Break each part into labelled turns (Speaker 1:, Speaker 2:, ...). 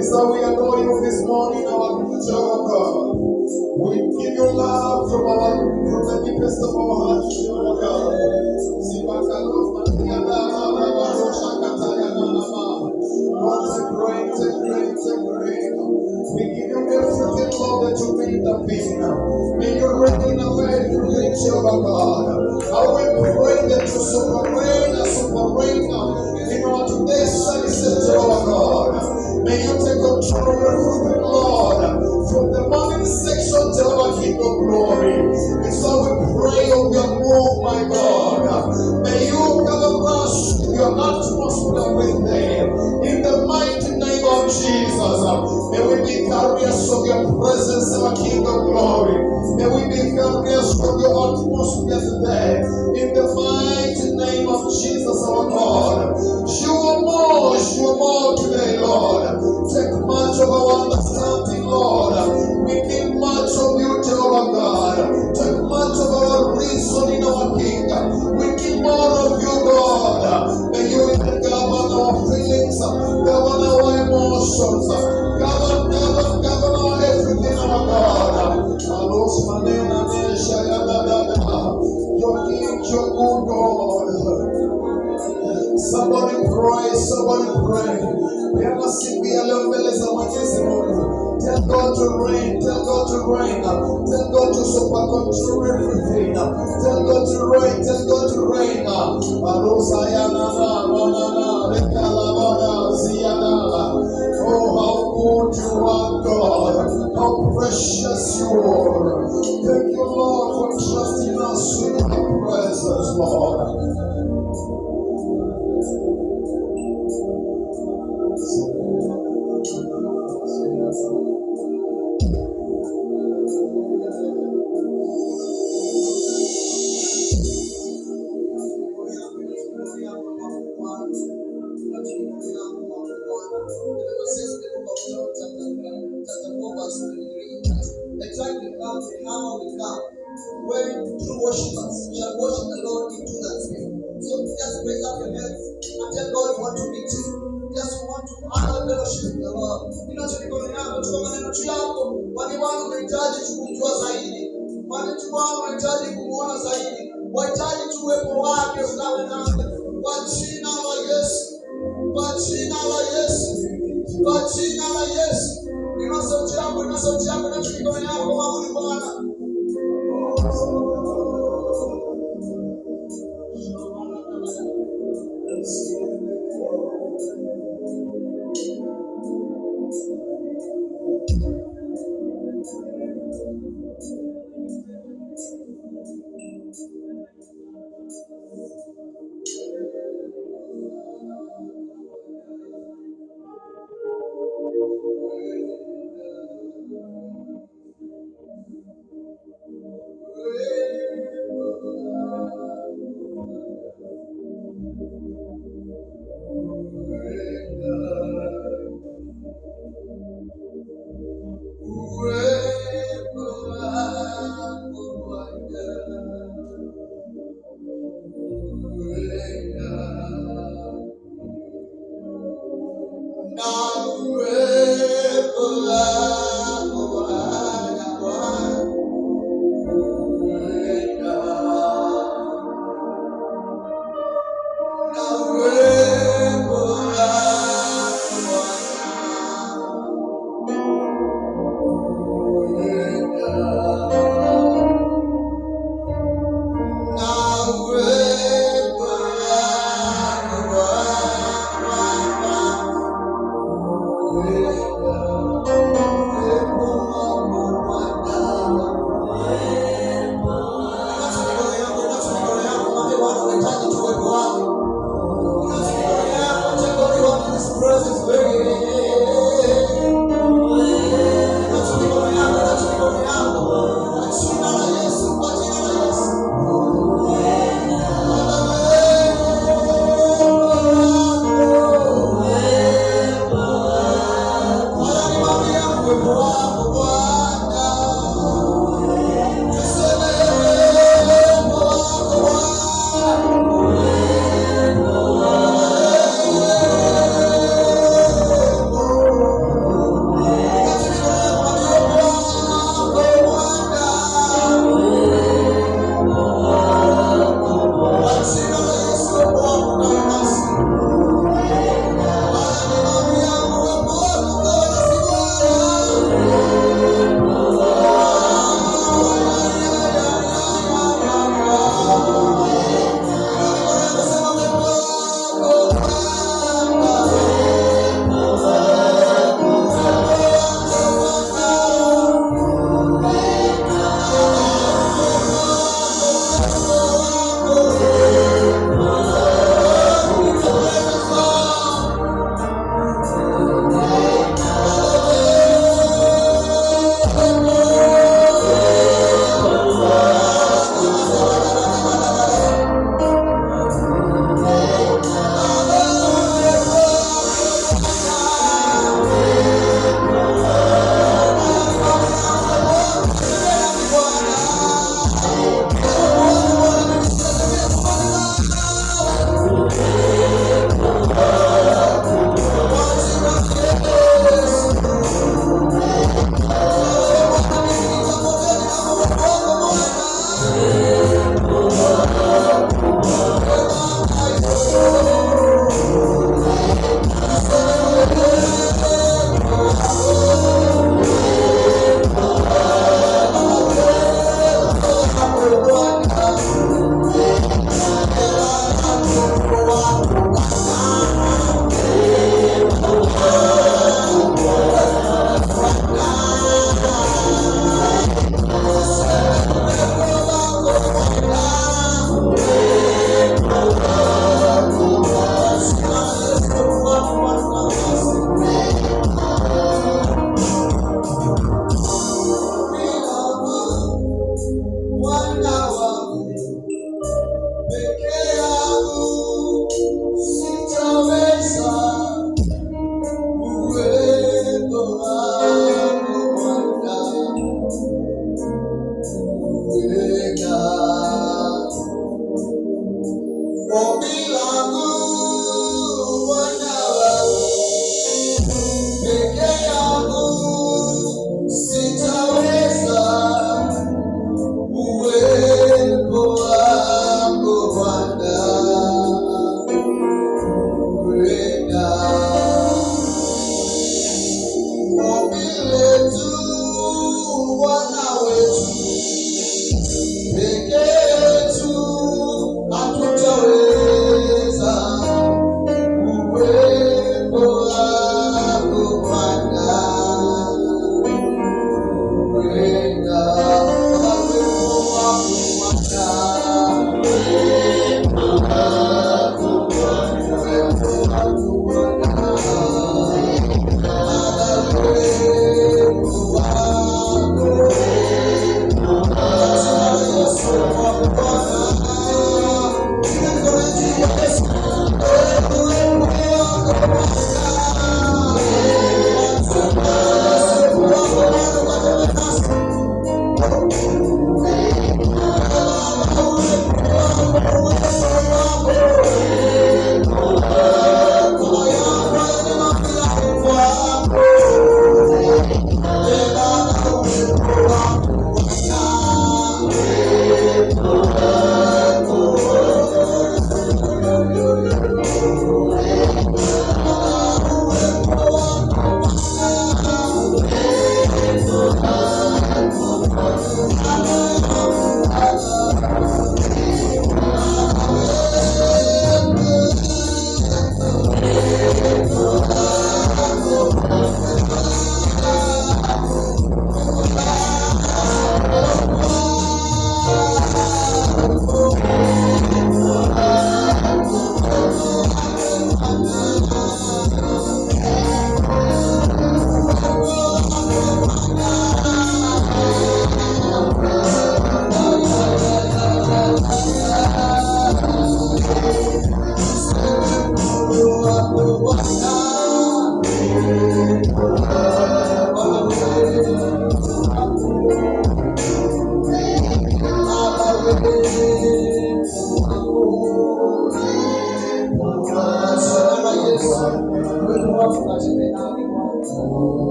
Speaker 1: Is that we adore you this morning, our Jehovah God. We give you love from the deepest of our hearts, Jehovah God. Lord, take reign, take reign, take reign. We give you everything, Lord, that you may intervene. May you reign away through the Jehovah God. I will pray that you superreign in our today's service, Jehovah God. May you take control of everything, Lord, from the morning section to our King of Glory. And so we pray of your move, my God. May you cover us with your atmosphere with them. In the mighty name of Jesus, may we be carriers of your presence, our King of Glory. May we be carriers of your atmosphere today. In the mighty name of Jesus, our God. You are more today, Lord. Take much of our understanding, Lord. We need much of you, Jehovah God. Take much of our reason in our King. We need more of you, God. May you govern our feelings, govern our emotions, govern our everything, our God. Your King, your good God. Somebody pray. We have a sing the Alambeleza Mwenyezi Mungu. Tell God to reign, tell God to reign, tell God to super control everything. Tell God to reign, tell God to reign. Arosa yana na rekalabada ziyana. Oh, how good you are, God. How precious you are. Thank you, Lord, for trusting us with your presence, Lord. Exactly how we come. When true worshippers shall worship the Lord into that spirit. So just raise up your hands and tell God you want to meet Him. Just want to honor fellowship with the Lord. Mikono yako chukua maneno tu yako. Wale wao wanahitaji kumjua zaidi. Wale wao wanahitaji kumuona zaidi. Wahitaji tu uwepo wake ukawe nasi. Kwa jina la Yesu. Kwa jina la Yesu. Kwa jina la Yesu. Inua sauti yako na mikono yako maabudu Bwana.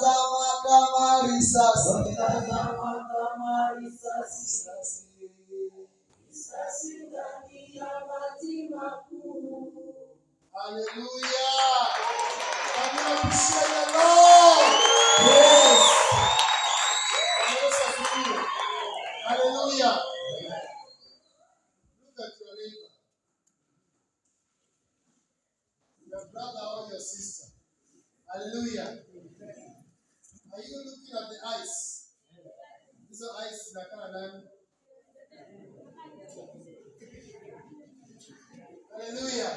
Speaker 1: Wanitazama kama risasi.
Speaker 2: Wanitazama kama risasi. Risasi ndani ya maji makuu.
Speaker 1: Hallelujah. Can you appreciate the Lord? Yes. Hallelujah. Look at your neighbor. Your brother or your sister. Hallelujah. Are you looking at the eyes? These are eyes in the Canada. Hallelujah.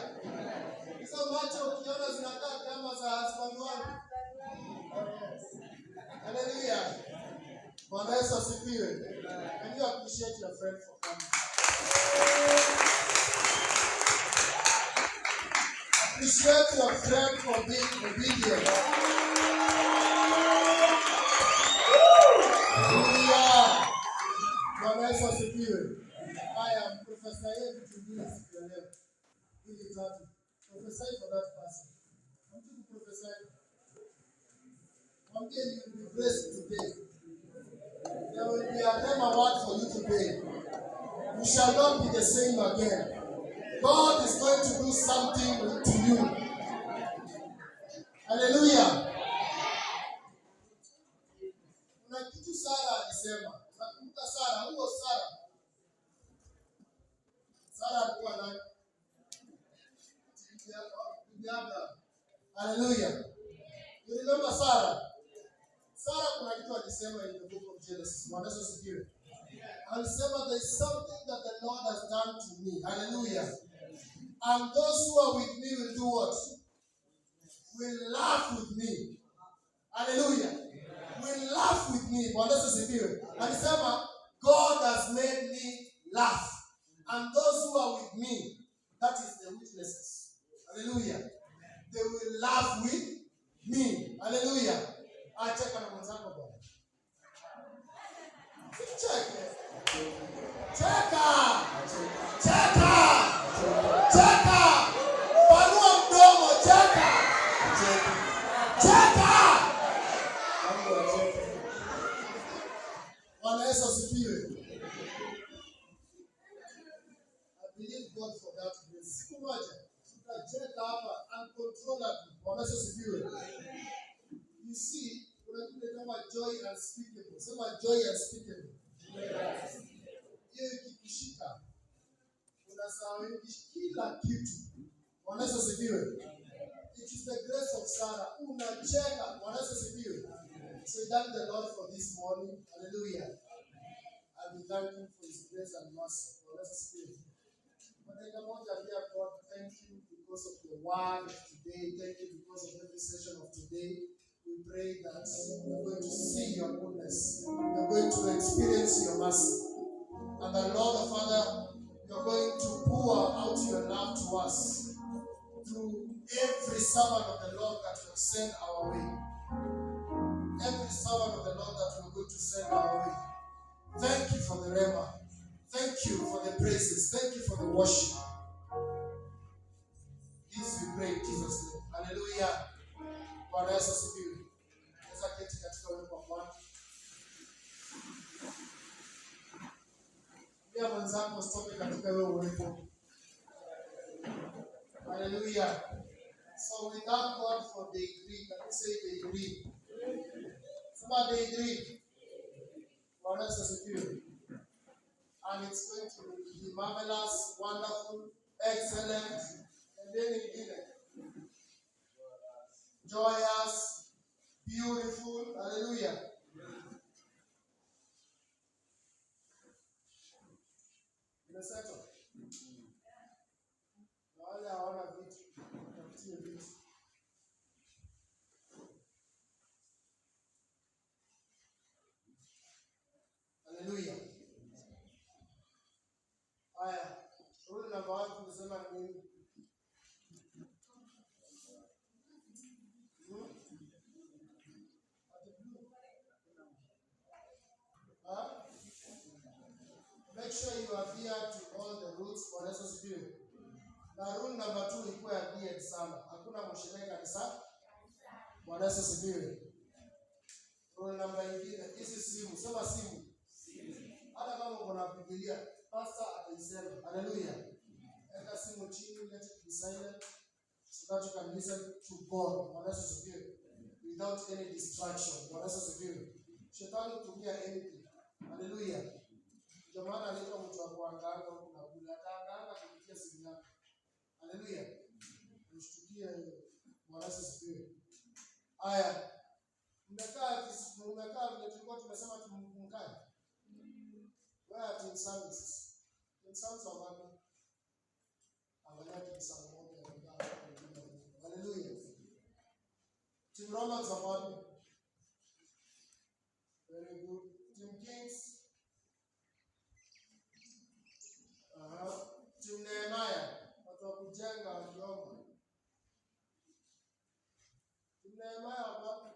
Speaker 1: Hizo macho ukiona zinakaa kama za husband wangu. Hallelujah. Bwana Yesu asifiwe. Can you appreciate your friend for coming? Appreciate your friend for being obedient. Hallelujah. Bwana Yesu asifiwe. Haya, Professor Yevi tujulie siku ya leo. Hili tatu. Prophesy for that person. Want to prophesy? One day you will be blessed today. There will be a rhema word for you today. You shall not be the same again. God is going to do something to you. Hallelujah. Kuna kitu Sara alisema. Nakumbuka Sara, huyo Sara. Sara alikuwa nani? Hallelujah. You remember Sarah? Sarah kuna kitu alisema in the book of Genesis. Mwanzo sikiwe. Alisema there is something that the Lord has done to me. Hallelujah. And those who are with me will do what? Will laugh with me. Hallelujah. Will laugh with me. Mwanzo sikiwe. Alisema God has made me laugh. And those who are with me, that is the witnesses. Hallelujah. They will laugh with me. Hallelujah. Cheka na mwenzako bwana. Cheka. Cheka. Cheka. Cheka. Panua mdomo, cheka. Cheka. Bwana Yesu asifiwe. I believe God for that grace. Siku moja tutacheka hapa uncontrollably. Bwana Yesu asifiwe. You see, kuna kitu kama joy unspeakable. Sema joy unspeakable. Hiyo ikikushika unasahau kila kitu. Bwana Yesu asifiwe. It is the grace of Sarah. Unacheka. Bwana Yesu asifiwe. So thank the Lord for this morning. Hallelujah. I be thanking for His grace and mercy. Bwana Yesu asifiwe. God, thank you because of the word of today. Thank you because of every session of today. We pray that we're going to see your goodness. We're going to experience your mercy. And the Lord, the Father, you're going to pour out your love to us through every servant of the Lord that you have sent our way. Every servant of the Lord that we're going to send our way. Thank you for the rhema. Thank you for the praises. Thank you for the worship. This we pray in Jesus' name. Hallelujah. Bwana Yesu asifiwe. Naweza keti katika uwepo wa Bwana. Pia mwenzako usitoke katika wewe uwepo. Hallelujah. So we thank God for day 3. Can you say day 3? Somebody day 3. Bwana Yesu asifiwe. And it's going to be marvelous, wonderful, excellent, and then again, joyous, beautiful. Hallelujah. Imesetwa. Na wale hawana vitu, tafutie vitu. Hallelujah. Haya, rule namba 1 tunasema nini? Make sure you adhere to all the rules for necessary. Na rule number 2 ilikuwa adhere sana. Hakuna mshirika kanisa. Bwana Yesu asifiwe. Simu, sema simu. Hata kama uko na Biblia, pastor ataisema. Hallelujah. Weka simu chini, let it be silent so that you can listen to God. Bwana Yesu asifiwe. Without any distraction. Bwana Yesu asifiwe. Shetani hutumia anything. Hallelujah. Ndio maana alikuwa mtu wa kuangaanga huko na kula ataangaanga kupitia simu yake. Hallelujah. Mshtukie Bwana Yesu asifiwe. Haya. Mmekaa vile tulikuwa tumesema tumkae. Where are team services? Team services are working. Angalia team services moja ya hallelujah. Team Romans are working. Very good. Team Kings. Team Nehemiah. Watu wa kujenga wakiomba. Team Nehemiah wapi?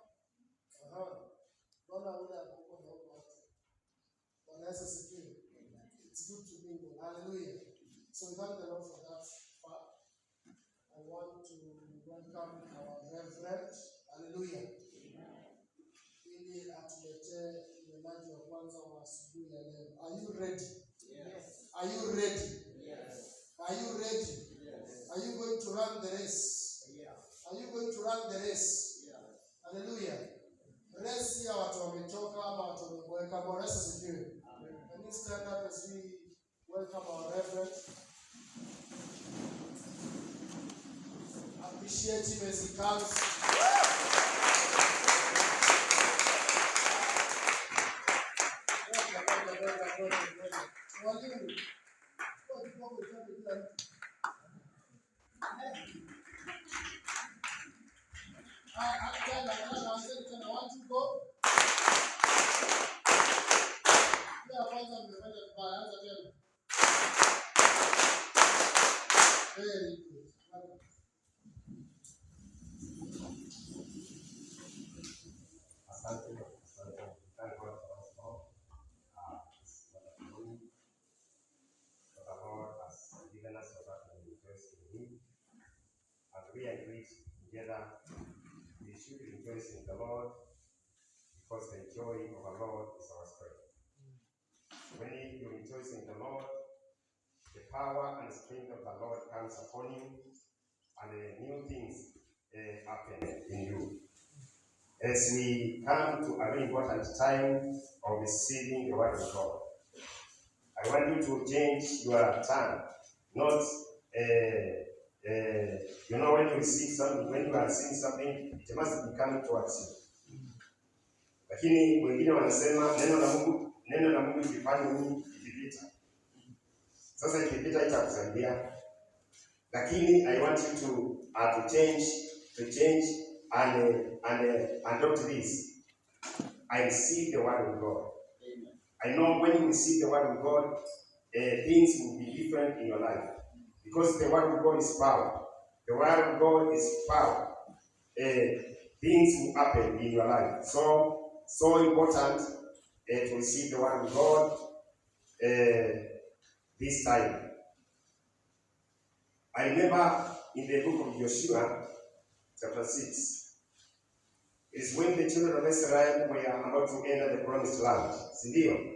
Speaker 1: Bwana ule hapo na huko. Bwana Yesu asifiwe. It's good to be here. Hallelujah. So we thank the Lord for that part. I want to welcome our Reverend. Hallelujah. Ili atuletee mnenaji wa kwanza wa asubuhi ya leo. Are you ready? Yes. Are you ready? Yes. Are you ready? Yes. Are you going to run the race? Yeah. Are you going to run the race? Yeah. Hallelujah. Race ya watu wamechoka ama watu wameboeka. Bwana Yesu asifiwe. And we stand up as we welcome our Reverend. Appreciate him as he comes.
Speaker 3: We agree together, we should rejoice in the Lord, because the joy of our Lord is our strength. When you rejoice in the Lord, the power and strength of the Lord comes upon you, and new things happen in you. As we come to a very important time of receiving the word of God, I want you to change your tongue, not when you receive something, when you are seeing something, it must be coming towards you. Lakini wengine wanasema neno la Mungu ikifanya nini ikipita. Sasa ikipita itakusaidia. Lakini I want you to change and adopt this. I receive the word of God. Amen. I know when you receive the word of God, things will be different in your life. Because the word of God is power. The word of God is power. Things will happen in your life. So important to receive the word of God this time. I remember in the book of Joshua, chapter 6, is when the children of Israel were about to enter the promised land. Sindio?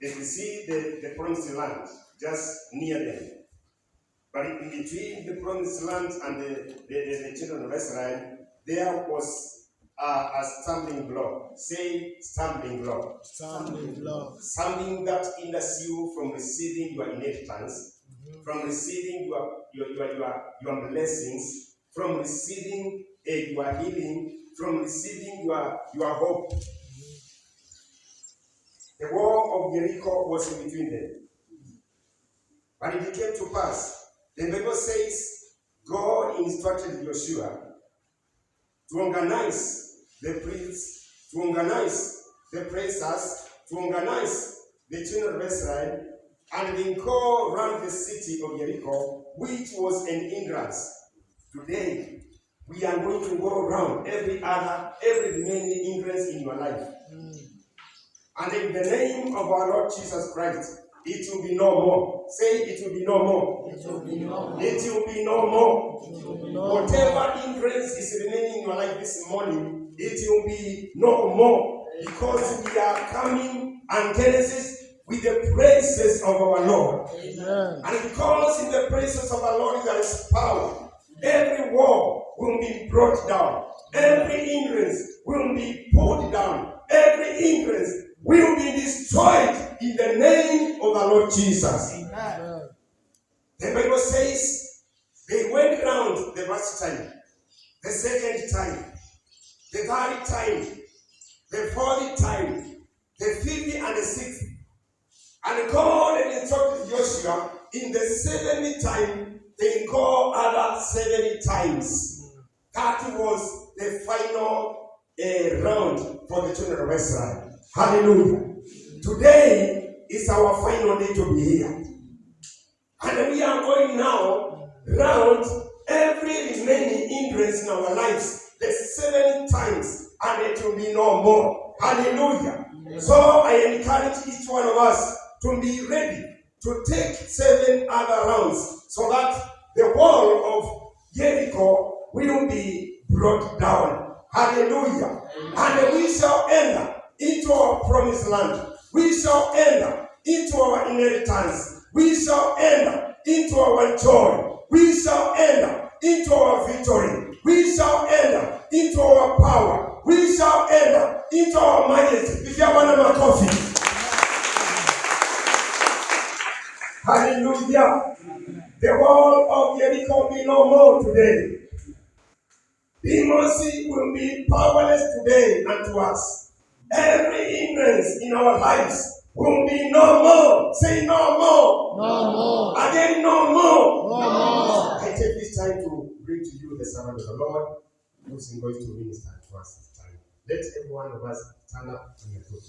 Speaker 3: They could see the promised land just near them. But in between the promised land and the children of Israel, there was a stumbling block. Say stumbling block.
Speaker 1: Stumbling block.
Speaker 3: Something that hinders you from receiving your inheritance, from receiving your blessings, from receiving your healing, from receiving your hope. The wall of Jericho was in between them. But it came to pass. The Bible says God instructed Joshua to organize the priests, to organize the praisers, to organize the children of Israel, and then go around the city of Jericho, which was an hindrance. Today, we are going to go around every remaining hindrance in your life. And in the name of our Lord Jesus Christ, it will be no more. Say, it will be no more.
Speaker 1: It will be no more.
Speaker 3: It will be no more.
Speaker 1: It will be no more.
Speaker 3: Whatever hindrance is remaining in your life this morning, it will be no more. because we are coming and Genesis with the praises of our Lord.
Speaker 1: Amen.
Speaker 3: And because in the praises of our Lord there is power, every wall will be brought down. Every hindrance will be pulled down. Every hindrance will be destroyed in the name of the Lord Jesus.
Speaker 1: Amen.
Speaker 3: The Bible says they went round the first time, the second time, the third time, the fourth time, the fifth and the sixth. And God had instructed Joshua in the 70th time, they call other 70 times. That was the final round for the children of Israel. Hallelujah. Today is our final day to be here. And we are going now round every remaining hindrance in our lives, the 7 times, and it will be no more. Hallelujah. So I encourage each one of us to be ready to take 7 other rounds so that the wall of Jericho will be brought down. Hallelujah. And we shall enter into our promised land. We shall enter into our inheritance. We shall enter into our joy. We shall enter into our victory. We shall enter into our power. We shall enter into our majesty. If you want a coffee. Hallelujah. The wall of Jericho will be no more today. Demons will be powerless today unto us. Every hindrance in our lives will be no more. Say no more.
Speaker 1: No more.
Speaker 3: Again, no more.
Speaker 1: No more.
Speaker 3: I take this time to bring to you the servant of the Lord who is going to minister to us this time. Let every one of us stand up on your feet.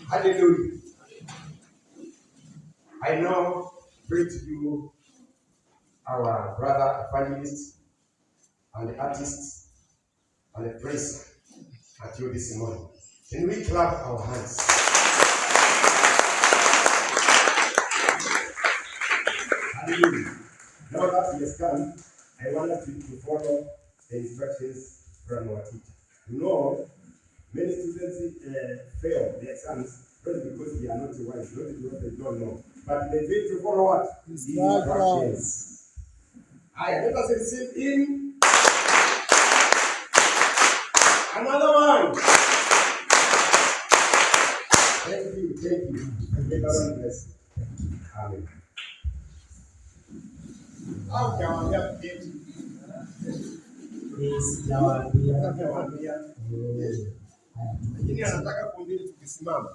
Speaker 3: Hallelujah. I now bring to you our brother evangelist and the artist and the praiser at you this morning. Can we clap our hands? Hallelujah. Now that he has come, I want us to follow the instructions from our teacher. You know, many students fail the exams not because they are not wise, not because they don't know, but they fail to follow what? Instructions. Let us receive him. Another one. Thank you. May God bless you. Amen. How can we help you? Lakini anataka kumbili tukisimama.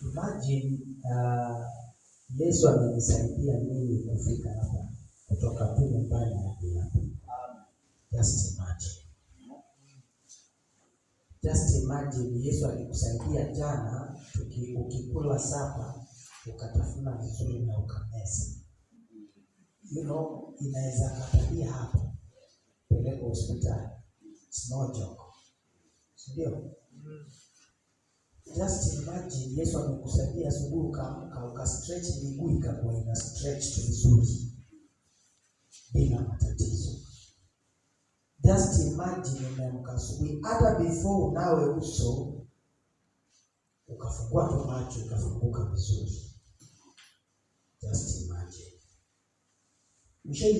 Speaker 4: Imagine Yesu amenisaidia mimi kufika hapa kutoka tu nyumbani hadi hapa. Just imagine Yesu alikusaidia jana ukikula sapa ukatafuna vizuri na ukameza. You know, inaweza katalia hapo peleka hospitali. It's no joke. Ndio. Just imagine Yesu amekusaidia asubuhi uka stretch miguu ikakuwa ina stretch vizuri bila matatizo. Just imagine umeamka asubuhi hata before unawe uso ukafungua tu macho ikafunguka vizuri. Just imagine.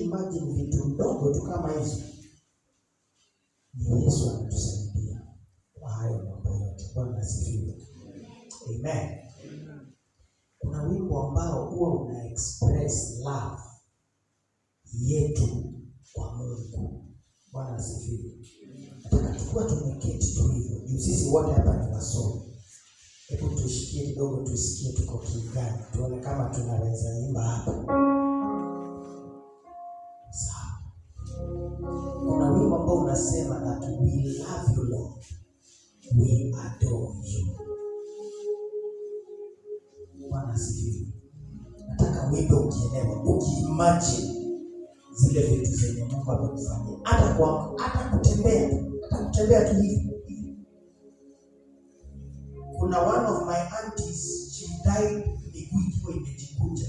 Speaker 4: Imagine vitu ndogo tu kama hizo. Ni Yesu anatusaidia kwa hayo mambo yote. Bwana asifiwe. Amen. Kuna wimbo ambao huwa una express love yetu kwa Mungu. Bwana asifiwe. Nataka tukua tumeketi tu hivyo. Juu sisi wote hapa ni wasomi. Hebu tushikie kidogo tusikie tuko kigani. Tuone kama tunaweza imba hapa. Sawa. Kuna wimbo ambao unasema that we love you Lord. We adore you. Bwana asifiwe. Nataka wimbo ukielewa, ukiimagine zile vitu zenye Mungu amekufanyia. Hata kutembea tu hivi. Kuna one of my aunties, she died miguu ikiwa imejikunja.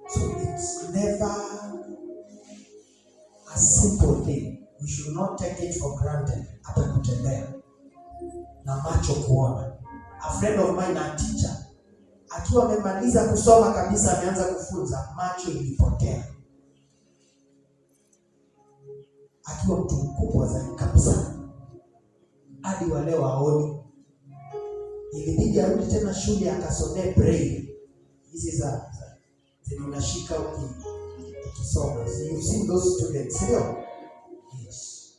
Speaker 4: So it's never a simple thing. We should not take it for granted. Hata kutembea na macho kuona. A friend of mine, a teacher, akiwa amemaliza kusoma kabisa, ameanza kufunza, macho ilipotea. Akiwa mtu mkubwa zaidi kabisa, hadi wa leo haoni. Ilibidi arudi tena shule akasomee braille. Hizi za unashika ukisoma. You've seen those students, sio? Yes.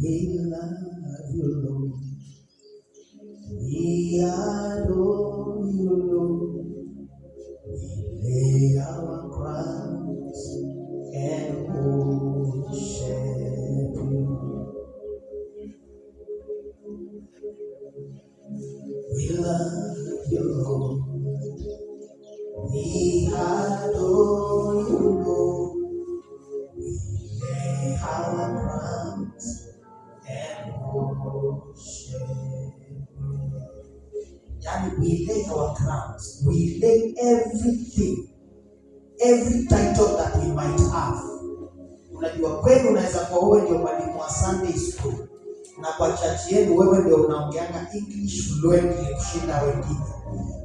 Speaker 4: We love you, Lord. We adore you, Lord. We lay our crowns and worship you. We love you, Lord. We adore you, Lord. We lay our crowns and worship you. Yani, we lay our crowns, we lay everything, every title that we might have. Unajua kwenu unaweza kuwa wewe ndio mwalimu wa Sunday school, na kwa church yenu wewe ndio unaongeanga English fluently kushinda wengine.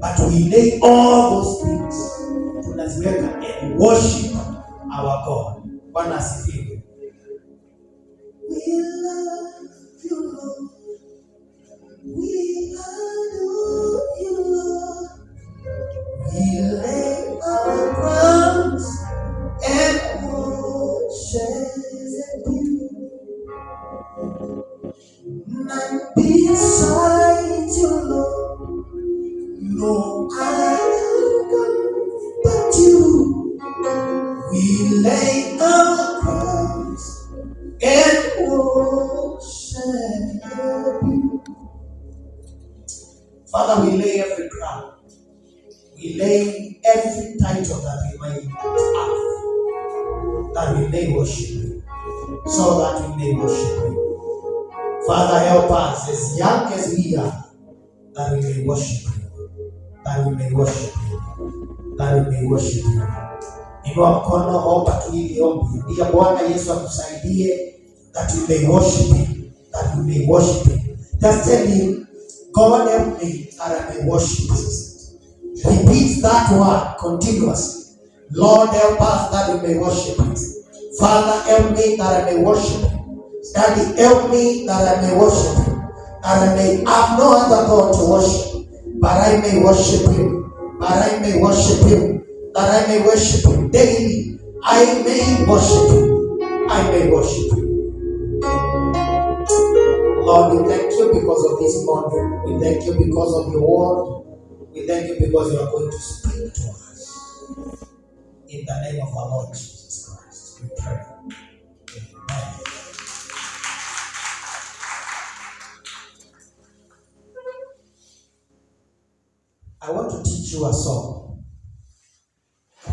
Speaker 4: But we lay all those things, tunaziweka and worship our God. Bwana asifiwe. We love you, Lord. We adore you, Lord. We lay our crowns and worship you. None beside you, Lord. No other but you. We lay our crowns and worship you. Father, we lay every crown. We lay every title that we might have, that we may worship you, so that we may worship you. Father, help us as young as we are, that we may worship you, that we may worship you, that we may worship you. Inua mkono, omba tu ili ombi. Ndiye Bwana Yesu akusaidie, that we may worship you, that we may worship you. Just tell him, God help me that I may worship you. Repeat that word continuously. Lord, help us that we may worship you. Father, help me that I may worship you. Daddy, help me that I may worship you. That I may have no other God to worship, but I may worship you. But I may worship you. That I may worship you daily. I may worship you. I may worship you. Lord, we thank you because of this morning. We thank you because of your word. We thank you because you are going to speak to us. In the name of our Lord Jesus Christ, we pray. Amen. I want to teach you a song.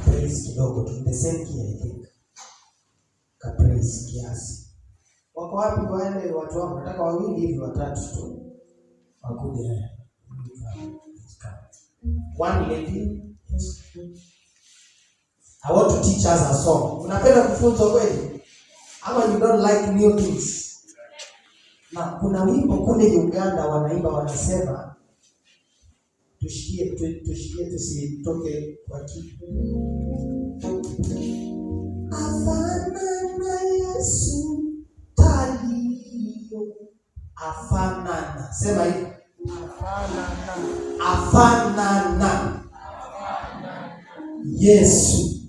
Speaker 4: Praise kidogo, in the same key, I think. Praise kiasi. Wako wapi wale watu wangu? Nataka wawili hivi watatu tu. Wakuja. One lady. Yes. I want to teach us a song. Unapenda kufunzwa kweli? Ama you don't like new things? Na kuna wimbo kule Uganda wanaimba wanasema tushikie tusitoke kwa kitu. Afanana Yesu talio. Afanana. Sema hivi. Afanana Yesu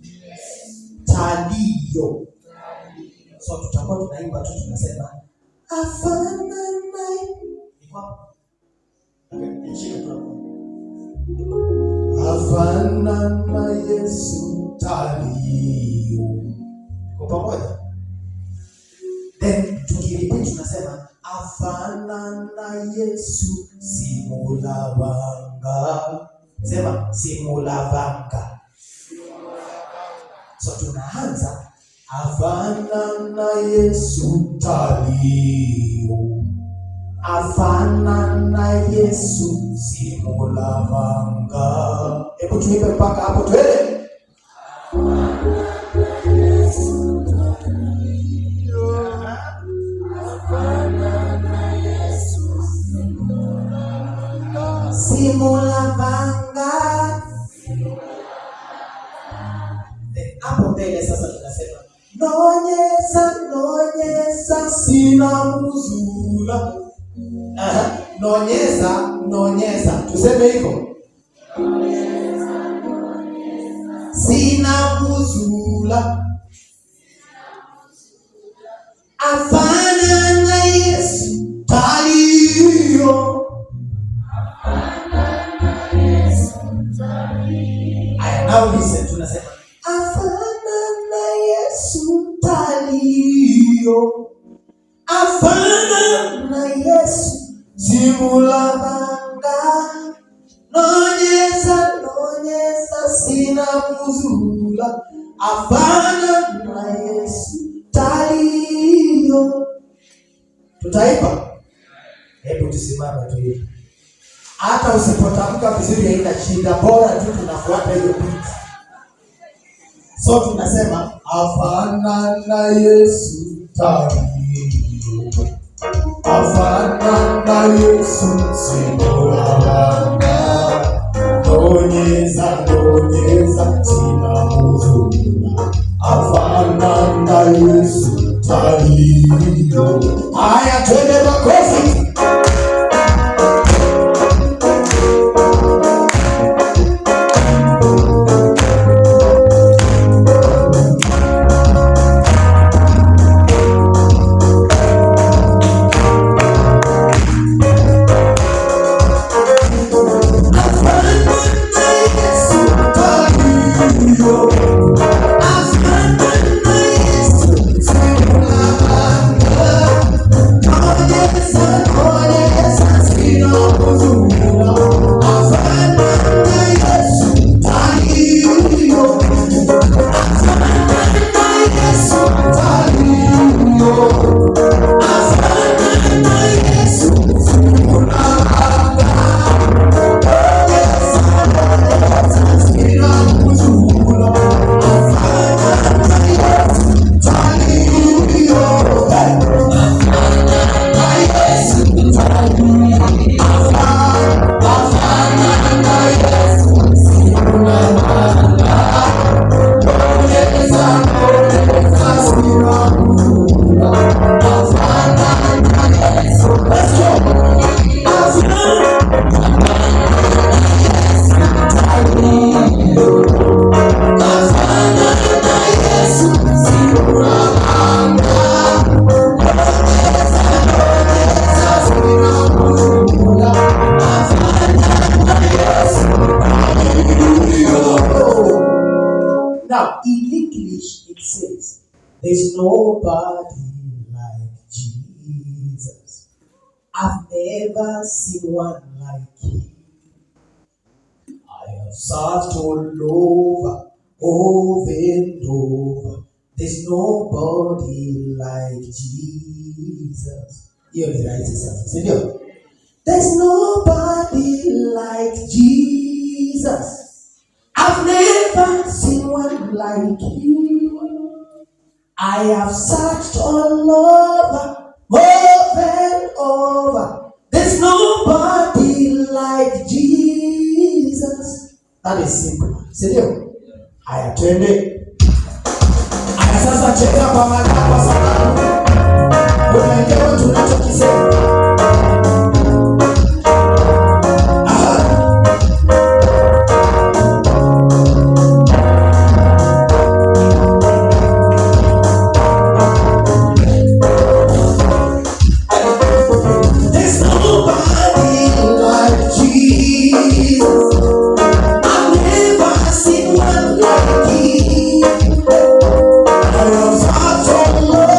Speaker 4: talio. So tutakuwa tunaimba tu tunasema afanana. Afanana Yesu talio. Kwa pamoja. Then tukiripiti tunasema afanana Yesu simulavanga. Sema simulavanga. So tunaanza afanana Yesu talio. afana na Yesu simulavanga. Hebu tuipe mpaka hapo twende. Simulavanga. Hapo mbele sasa tunasema nonyeza sina muzula. Nonyeza tuseme hivyo. Sina muzula afana na Yesu talio. Now listen, tunasema afana na Yesu talio, afana na Yesu simulavanga. Nonyeza sina muzula afana na Yesu talio. Tutaipa? Hebu tusimame tuipe. Hata usipotamka vizuri haina shida, bora tu tunafuata hiyo beat. So tunasema afana na Yesu talio, afana na Yesu simulavanga. Nonyeza sina muzula afana na Yesu talio. Haya, twende makofi. Now, in English it says, there's nobody like Jesus. I've never seen one like him. I have searched all over and over. There's nobody like Jesus. Hiyo ni rahisi sana, si ndio? There's nobody like Jesus. I've never seen one like you. I have searched all over and over. There's nobody like Jesus. That is simple. Si ndio? Haya, twende. Haya, sasa cheka pamoja kwa sababu unaelewa tunachokisema. I have searched all over.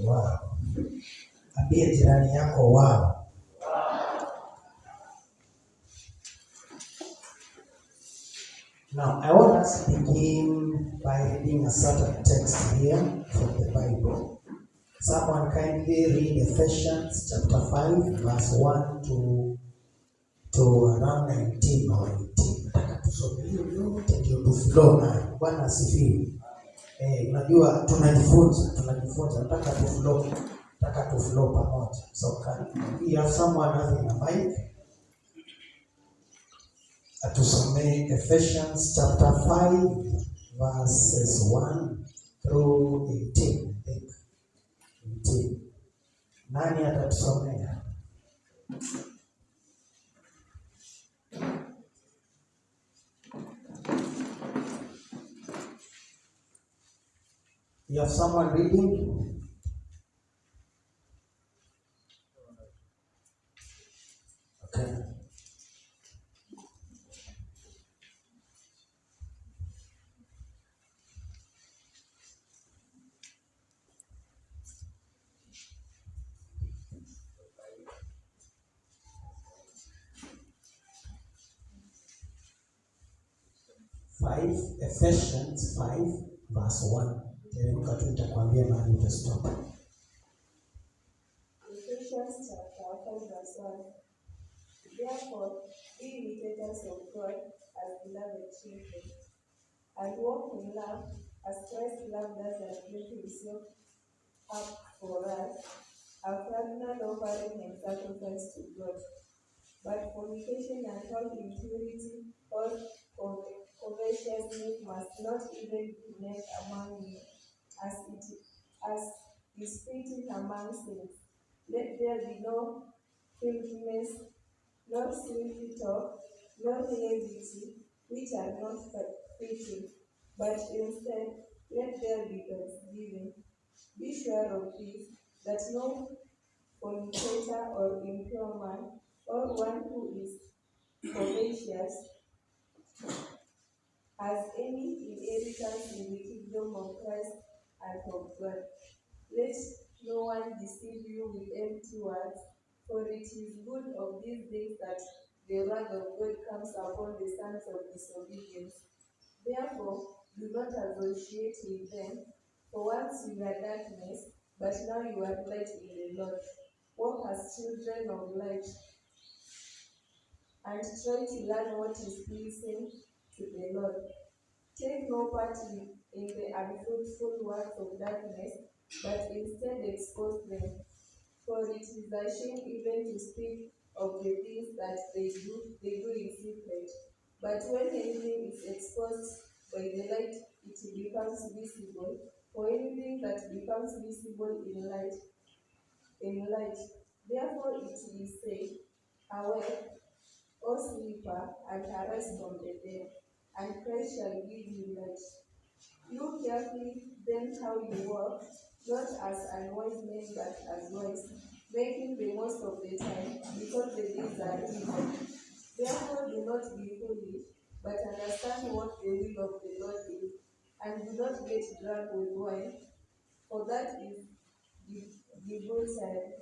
Speaker 4: Wow. Ambie jirani yako wow. Now, I want us to begin by reading a certain text here from the Bible. Someone kindly read Ephesians chapter 5, verse 1 to around 19 or 18. Nataka tusome hiyo yote ndio tuflow nayo. Bwana asifiwe. Unajua tunajifunza. Nataka tuflow pamoja. So we have someone having a mic. Atusomee Ephesians chapter 5 verses 1 through 18. I think 18. Nani atatusomea? You have someone reading? Okay. Ephesians 5 verse 1. Teremka tu nitakwambia mahali utastop.
Speaker 2: Ephesians chapter 5 verse 1. Therefore, be imitators of God as beloved children, and walk in love as Christ loved us and gave himself up for us, a fragrant offering and sacrifice to God. But fornication and all impurity, all covetousness must not even be named among you, as is fitting among saints. Let there be no filthiness, no sinful talk, no levity, which are not fitting, but instead let there be thanksgiving. Be sure of this, that no fornicator or impure man, or one who is covetous, has any inheritance in the kingdom of Christ and of God. Let no one deceive you with empty words, for it is good of these days that the wrath of God comes upon the sons of disobedience. Therefore, do not associate with them, for once you were darkness, but now you are light in the Lord. Walk as children of light, and try to learn what is pleasing to the Lord. Take no part in the unfruitful works of darkness, but instead expose them. For it is a shame even to speak of the things that they do in secret. But when anything is exposed by the light, it becomes visible. For anything that becomes visible in light. Therefore it is said, awake, O sleeper, and arise from the dead, and Christ shall give you light. Look carefully then how you walk, not as unwise men, but as wise, making the most of the time, because the days are evil. Therefore do not be foolish, but understand what the will of the Lord is, and do not get drunk with wine, for that is debauchery,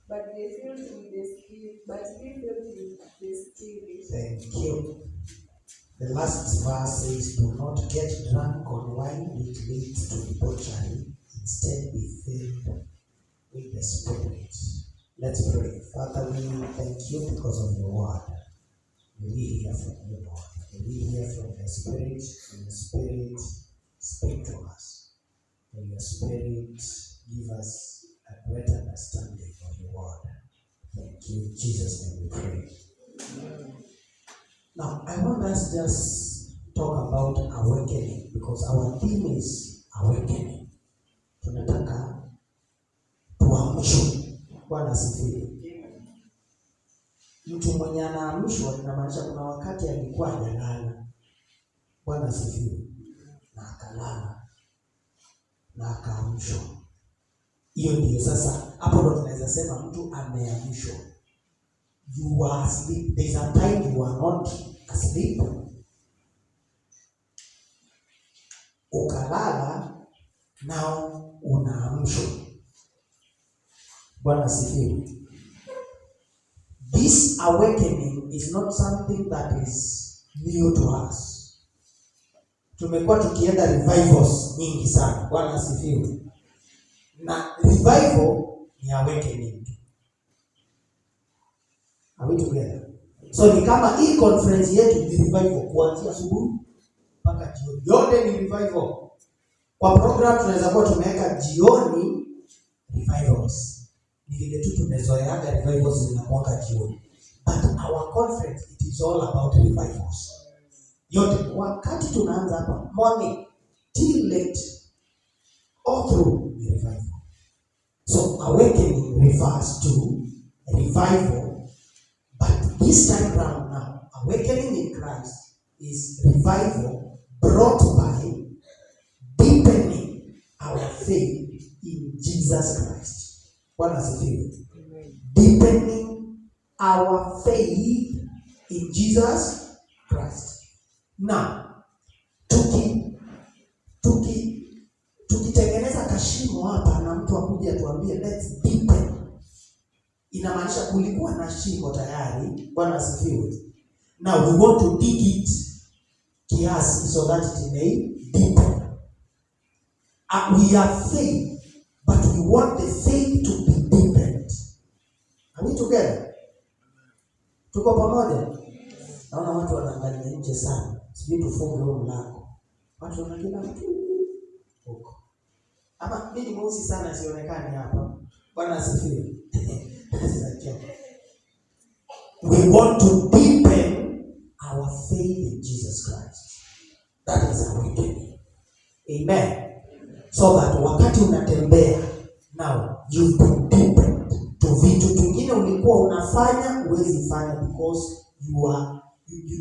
Speaker 2: but be filled with the Spirit.
Speaker 4: Thank you. The last verse says, do not get drunk on wine which leads to debauchery. Instead, be filled with the Spirit. Let's pray. Father, we thank you because of your word. May we hear from you, Lord. May we hear from the Spirit. May the Spirit speak to us. May your Spirit give us a great understanding of your word. Thank you. In Jesus' name we pray. Now, I want us just talk about awakening, because our theme is awakening. Tunataka tuamshwe. Bwana asifiwe. Mtu mwenye anaamshwa inamaanisha kuna wakati alikuwa hajalala. Bwana asifiwe. Na akalala na akaamshwa. Hiyo ndio sasa, hapo ndo tunaweza sema mtu ameamshwa. You are asleep. There's a time you are not asleep. Ukalala, now unaamshwa. Bwana asifiwe. This awakening is not something that is new to us. Tumekuwa tukienda revivals nyingi sana. Bwana asifiwe. Na revival ni awakening. Are we together? So ni kama hii conference yetu ni revival kuanzia asubuhi mpaka jioni. Yote ni revival. Kwa program tunaweza kuwa tumeweka jioni revivals. Ni vile tu tumezoeaga revivals zinakuwa jioni. But our conference, it is all about revivals. Yote wakati tunaanza hapa morning till late, all through the revival. So awakening refers to revival, but this time round now, awakening in Christ is revival brought by deepening our faith in Jesus Christ. Bwana asifiwe. Deepening our faith in Jesus Christ. Now, tukitengeneza kashimo hapa na mtu akuja tuambie let's deepen, inamaanisha kulikuwa na shimo tayari. Bwana asifiwe. Now we want to dig it kiasi so that it may deepen. We have faith, but we want the faith to be deepened. Are we together? Tuko pamoja? Naona watu wanaangalia nje sana. Sijui tufunge huo mlango. Watu wanakiona mtu huko. Ama mimi mweusi sana sionekani hapa. Bwana asifiwe. We want to deepen our faith in Jesus Christ. That is awakening. Amen. So that wakati unatembea now you've been deepened to vitu vingine ulikuwa unafanya huwezi fanya because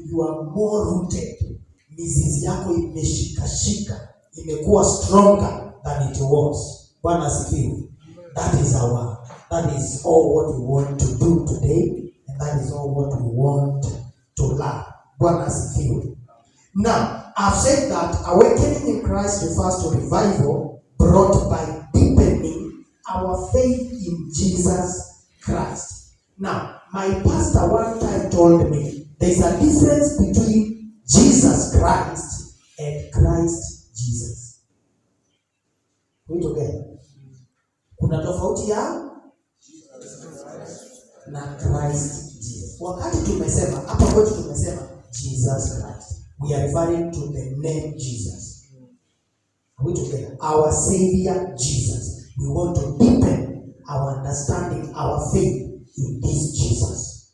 Speaker 4: you are more rooted. Mizizi yako imeshikashika, imekuwa stronger than it was. Bwana asifiwe. That is all what we want to do today, and that is all what we want to learn. Bwana asifiwe. Now, I've said that awakening in Christ refers to revival brought by deepening our faith in Jesus Christ. Now, my pastor one time told me there's a difference between Jesus Christ and Christ Jesus. We together. Kuna tofauti ya na Christ Jesus. Wakati tumesema hapa kwetu tumesema Jesus Christ, we are referring to the name Jesus. Are we together? Our Savior Jesus. We want to deepen our understanding, our faith in this Jesus,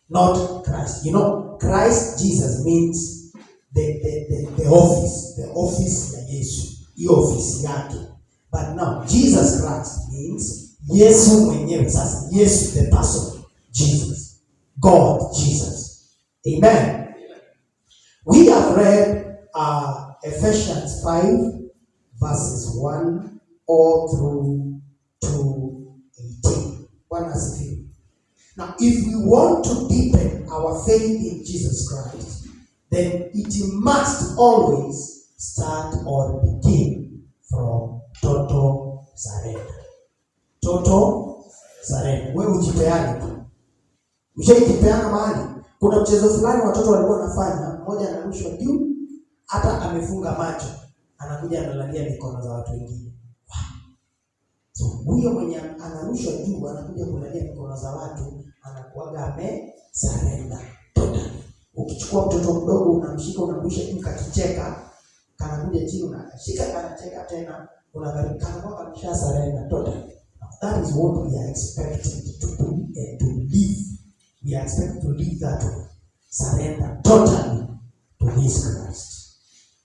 Speaker 4: not Christ. You know, Christ Jesus means the office ya Yesu, hiyo office yake. But now Jesus Christ means Yesu mwenyewe. Sasa Yesu the person, Jesus, God Jesus. Amen. We have read Ephesians 5 verses 1 all through to 18. Bwana asifiwe. Now, if we want to deepen our faith in Jesus Christ, then it must always start or begin from total surrender. Total surrender. Wewe ujipeane tu. Ushajipeana mahali. Kuna mchezo fulani watoto walikuwa wanafanya, mmoja anarushwa juu, hata amefunga macho, anakuja analalia mikono za watu wengine. So huyo mwenye anarushwa juu anakuja kulalia mikono za watu, anakuaga surrender totally. Ukichukua mtoto mdogo unamshika unamrusha juu kakicheka, kanakuja chini unashika kanacheka tena, unakana kabisa surrender totally. That is what we are expected to do and to live. We are expected to live that way. Surrender totally to His Christ.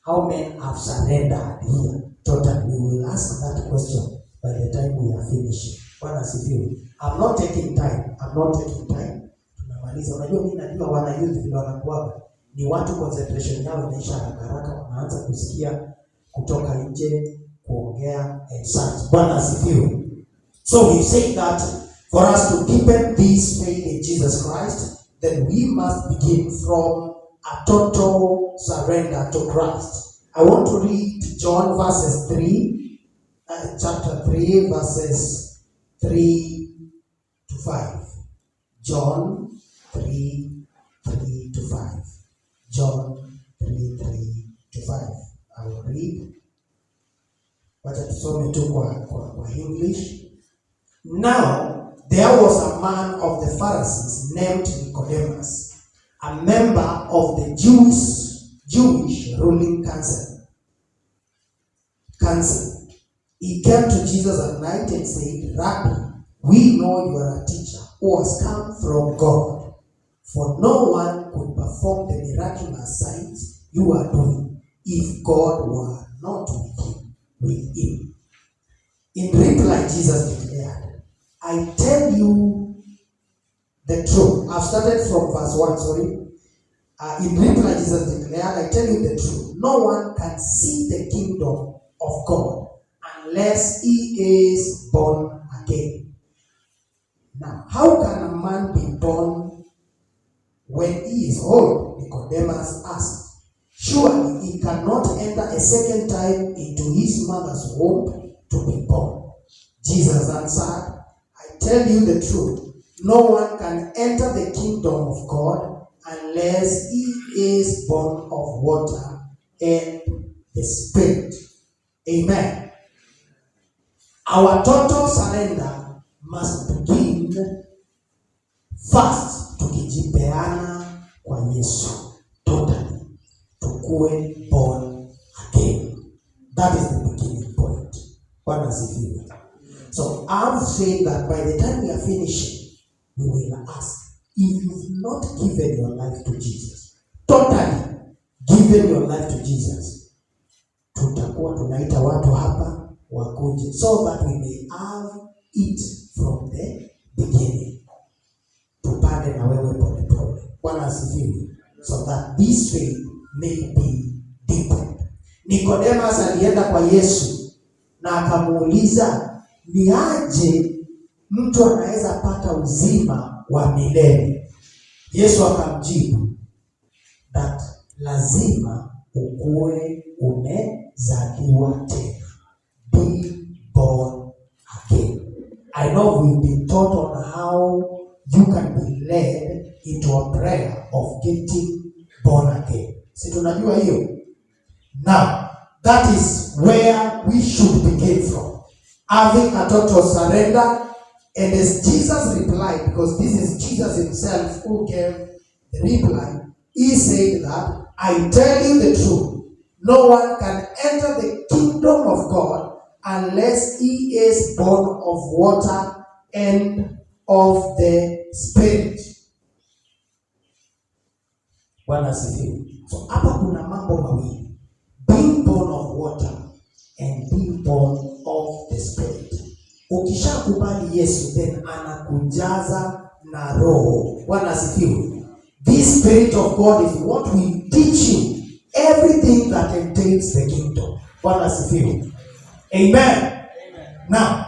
Speaker 4: How many have surrendered here totally? We will ask that question by the time we are finishing. Bwana asifiwe. I'm not taking time. Tunamaliza. Unajua mimi najua wana youth vile wanakuaga. Ni watu concentration yao inaisha haraka, wanaanza kusikia kutoka nje, kuongea and such. Bwana asifiwe. So we say that for us to deepen this faith in Jesus Christ, then we must begin from a total surrender to Christ. I want to read John chapter 3 verses 3 to 5. John 3, 3 to 5. John 3, 3 to 5. I will read. Wacha tusome tu kwa English. Now, there was a man of the Pharisees named Nicodemus, a member of the Jewish ruling council. He came to Jesus at night and said, Rabbi, we know you are a teacher who has come from God, for no one could perform the miraculous signs you are doing if God were not with him. In reply, Jesus declared, I tell you the truth. I've started from verse 1, sorry. In reply, Jesus declared, I tell you the truth. No one can see the kingdom of God unless he is born again. Now, how can a man be born when he is old? Nicodemus asked. Surely he cannot enter a second time into his mother's womb to be born. Jesus answered, I tell you the truth. No one can enter the kingdom of God unless he is born of water and the Spirit. Amen. Our total surrender must begin first tukijipeana kwa Yesu totally, tukue born again. That is the beginning point. Bwana asifiwe. So I'm saying that by the time we are finishing, we will ask, if you've not given your life to Jesus, totally given your life to Jesus, tutakuwa tunaita watu hapa wakuje, so that we may have it from the beginning. Tupande na wewe pole pole. Bwana asifiwe. So that this faith may be deepened. Nicodemus alienda kwa Yesu na akamuuliza, ni aje mtu anaweza pata uzima wa milele? Yesu akamjibu that lazima ukuwe umezaliwa tena. Be born again. I know we've been taught on how you can be led into a prayer of getting born again. Si tunajua hiyo? Now, that is where we should begin from. Having a total surrender. And as Jesus replied, because this is Jesus himself who gave the reply, he said that, I tell you the truth, no one can enter the kingdom of God unless he is born of water and of the Spirit. Bwana asifiwe. So hapa kuna mambo mawili. Being born of water and being born of the Spirit. Ukishakubali Yesu, then anakujaza na roho. Bwana asifiwe. This Spirit of God is what will teach you everything that entails the kingdom. Bwana asifiwe. Amen. Now,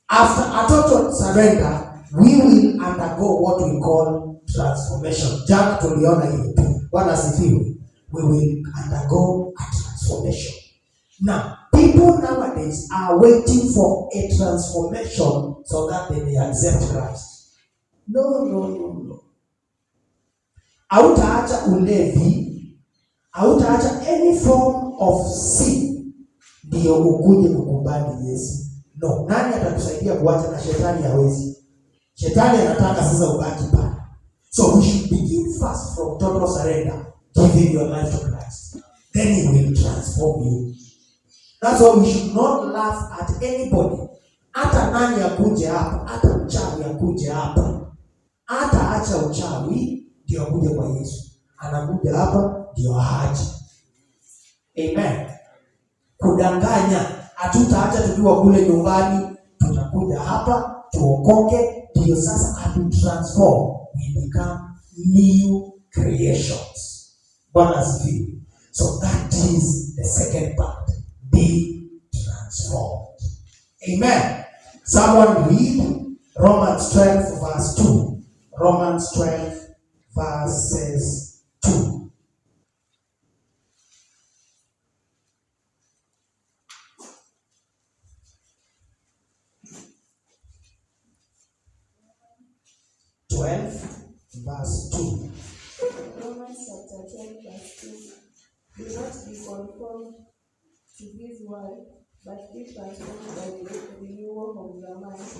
Speaker 4: after a total surrender, we will undergo what we call transformation. Jack tuliona hiyo. Bwana asifiwe. We will undergo a transformation. Now, people nowadays are waiting for a transformation so that they may accept Christ. No. Hautaacha ulevi, hautaacha any form of sin ndio ukuje kukubali Yesu. No, nani atakusaidia kuacha? Na shetani hawezi. Shetani anataka sasa ubaki pale. So we should begin first from total surrender, giving your life to Christ. Then he will transform you. That's why we should not laugh at anybody. Hata nani akuje hapa, hata mchawi akuje hapa, hata acha uchawi ndio akuje kwa Yesu. Anakuja hapa ndio aje. Amen. Kudanganya, hatutaacha tukiwa kule nyumbani, tutakuja hapa tuokoke ndio sasa atutransform. We become new creations. Bwana asifiwe. So that is the second part. Be transformed. Amen. Someone read Romans 12 verse 2. Romans 12 verses 2. verse 2.
Speaker 2: Romans chapter 10, verse 2. Do not be conformed to this world, but be transformed by the renewal of your mind,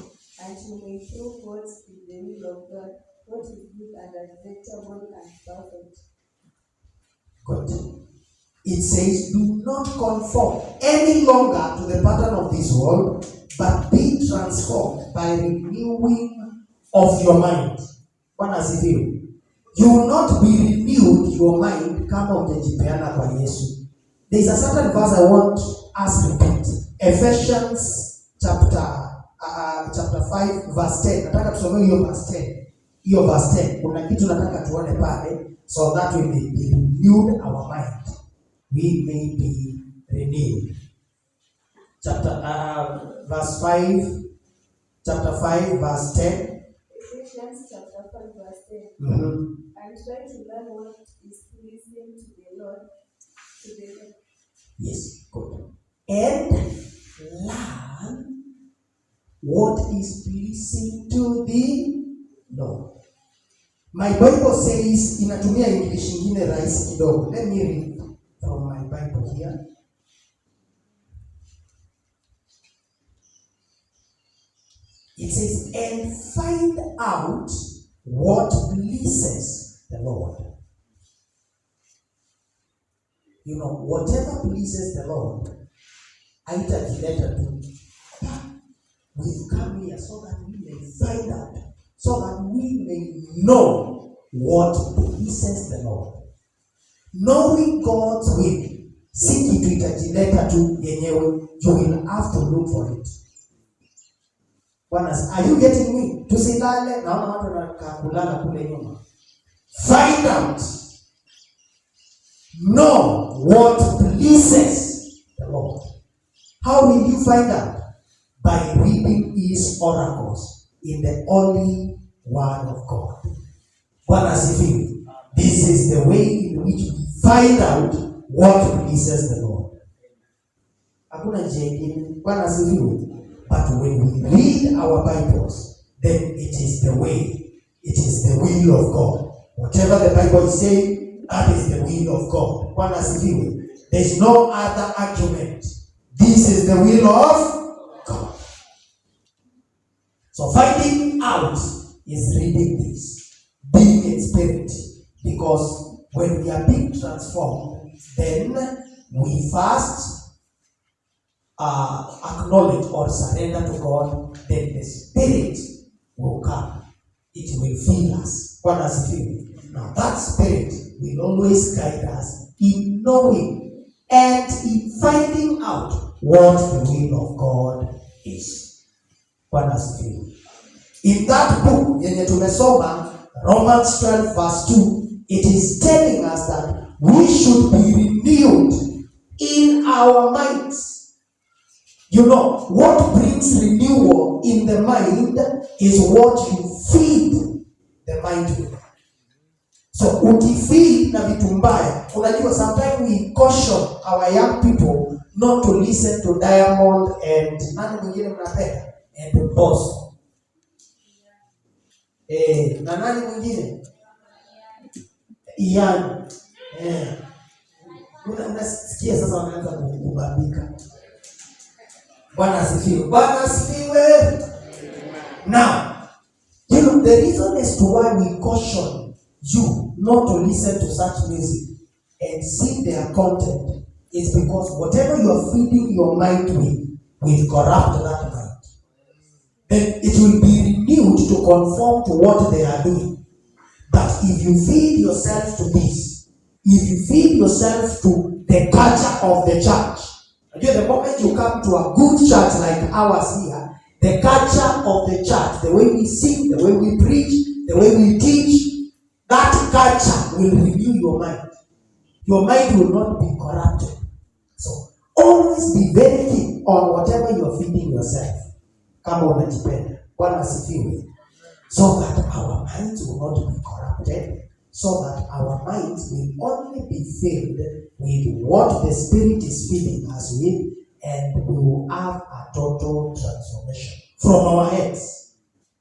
Speaker 2: and you may prove what is the will of God, what is good and acceptable and perfect.
Speaker 4: Good. It says, do not conform any longer to the pattern of this world, but be transformed by renewing of your mind. Bwana asifiwe. You will not be renewed your mind kama utajipeana kwa Yesu. There is a certain verse I want us to repeat. Ephesians chapter 5 verse 10. Nataka tusome hiyo verse 10. Hiyo verse 10. Kuna kitu nataka tuone pale, so that we may be renewed our mind. We may be renewed. Verse 5, chapter 5, verse 10.
Speaker 2: Ephesians chapter 5, verse 10.
Speaker 4: Mm-hmm.
Speaker 2: And try to learn what is pleasing to the Lord.
Speaker 4: Yes, good. And learn what is pleasing to the Lord. My Bible says, inatumia English ingine rahisi kidogo. Let me read from my Bible here. It says, and find out what pleases the Lord. You know, whatever pleases the Lord, haitajileta tu. We've come here so that we may find out, so that we may know what pleases the Lord. Knowing God's will, si kitu itajileta tu yenyewe. You will have to look for it. Are you getting me? Tusilale, naona watu wanakulala kule nyuma. Find out. Know what pleases the Lord. How will you find out? By reading His oracles in the only Word of God. Bwana asifiwe. This is the way in which we find out what pleases the Lord. Hakuna njia ingine. Bwana asifiwe. But when we read our Bibles, then it is the way. It is the will of God. Whatever the Bible is saying, that is the will of God. Bwana asifiwe. There is no other argument. This is the will of God. So finding out is reading this, being in spirit. Because when we are being transformed, then we first acknowledge or surrender to God, then the Spirit will come. It will fill us. Bwana asifiwe. Now that Spirit will always guide us in knowing and in finding out what the will of God is. Bwana asifiwe. In that book, yenye tumesoma, Romans 12 verse 2, it is telling us that we should be renewed in our minds. You know, what brings renewal in the mind is what you feed the mind with. So, ukifeed na vitu mbaya, unajua, sometimes we caution our young people not to listen to Diamond and nani mwingine mnapenda? And Boss. Na nani mwingine? Ian. Unasikia sasa wanaanza kubambika. Bwana asifiwe. Bwana asifiwe. Now, you know, the reason as to why we caution you not to listen to such music and see their content is because whatever you are feeding your mind with will corrupt that mind. Then it will be renewed to conform to what they are doing. But if you feed yourself to this, if you feed yourself to the culture of the church, the moment you come to a good church like ours here, the culture of the church, the way we sing, the way we preach, the way we teach, that culture will renew your mind. Your mind will not be corrupted. So always be very keen on whatever you are feeding yourself. Kama unajipenda. Bwana asifiwe. So that our minds will not be corrupted. So that our minds will only be filled with what the Spirit is filling us with, and we will have a total transformation from our heads.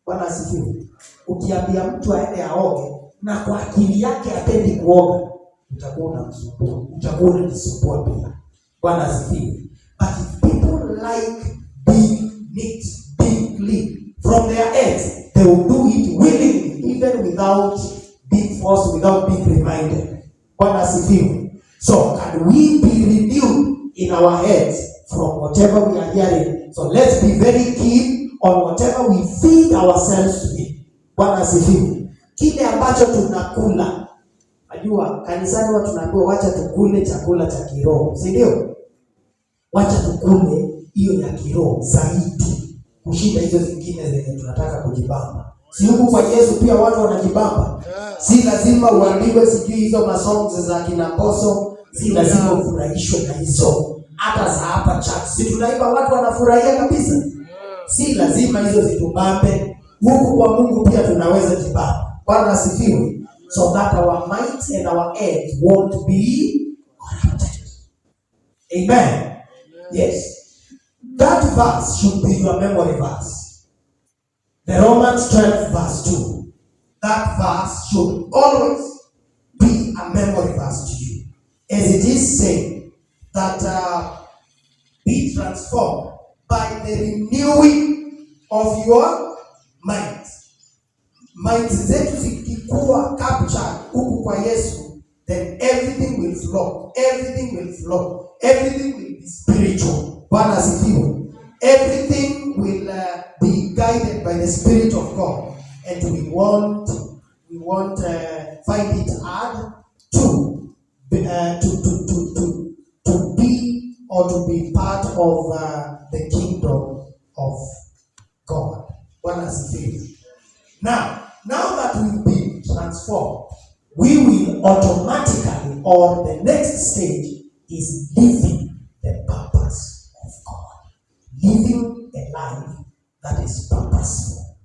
Speaker 4: Bwana asifiwe. Ukiambia mtu aende aoge, na kwa akili yake hapendi kuoga, utakuwa unamsumbua, utakuwa unajisumbua pia. Bwana asifiwe. But if people like being neat, being clean from their heads, they will do it willingly, even without being forced, without being reminded. Bwana asifiwe. So can we be renewed in our heads from whatever we are hearing? So let's be very keen on whatever we feed ourselves with. Bwana asifiwe. Kile ambacho tunakula. Najua kanisani watu tunaambiwa wacha tukule chakula cha kiroho, si ndio? Wacha tukule hiyo ya kiroho zaidi kushinda hizo zingine zenye tunataka kujibamba. Si huku kwa Yesu pia watu wanajibamba. Si lazima uambiwe sijui hizo masongs za kina Mbosso, si lazima ufurahishwe na hizo. Hata za hapa church, si tunaimba watu wanafurahia kabisa. Si lazima hizo zitubambe. Huku kwa Mungu pia tunaweza jibamba. Bwana asifiwe. So that our minds and our heads won't be corrupted. Amen. Yes. That verse should be your memory verse. The Romans 12 verse 2. That verse should always be a memory verse to you. As it is saying that be transformed by the renewing of your mind. Minds zetu zikikuwa captured huku kwa Yesu, then everything will flow. Everything will flow. Everything will be spiritual. Bwana asifiwe. Everything will be guided by the Spirit of God, and we won't find it hard to be or to be part of the kingdom of God. Bwana asifiwe. Now that we've been transformed, we will automatically, or the next stage is living the purpose of God. Living a life that is purposeful.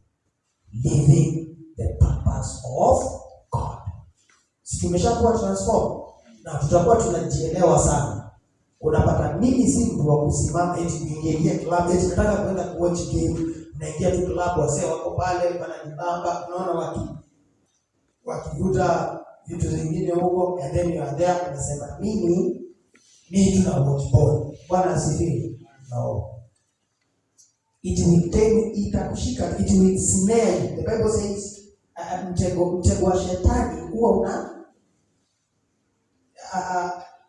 Speaker 4: Living the purpose of God. Si tumeshakuwa transformed na tutakuwa tunajielewa sana. Unapata mimi si mtu wa kusimama eti kuingia club eti nataka kwenda kuwatch game. Naingia tu club, wasee wako pale wanajibamba, unaona wakivuta vitu zingine huko, and then you are there unasema mimi tuna watch ball. Bwana asifiwe. No. It will take, itakushika, it will snare you. The Bible says mtego wa shetani huwa una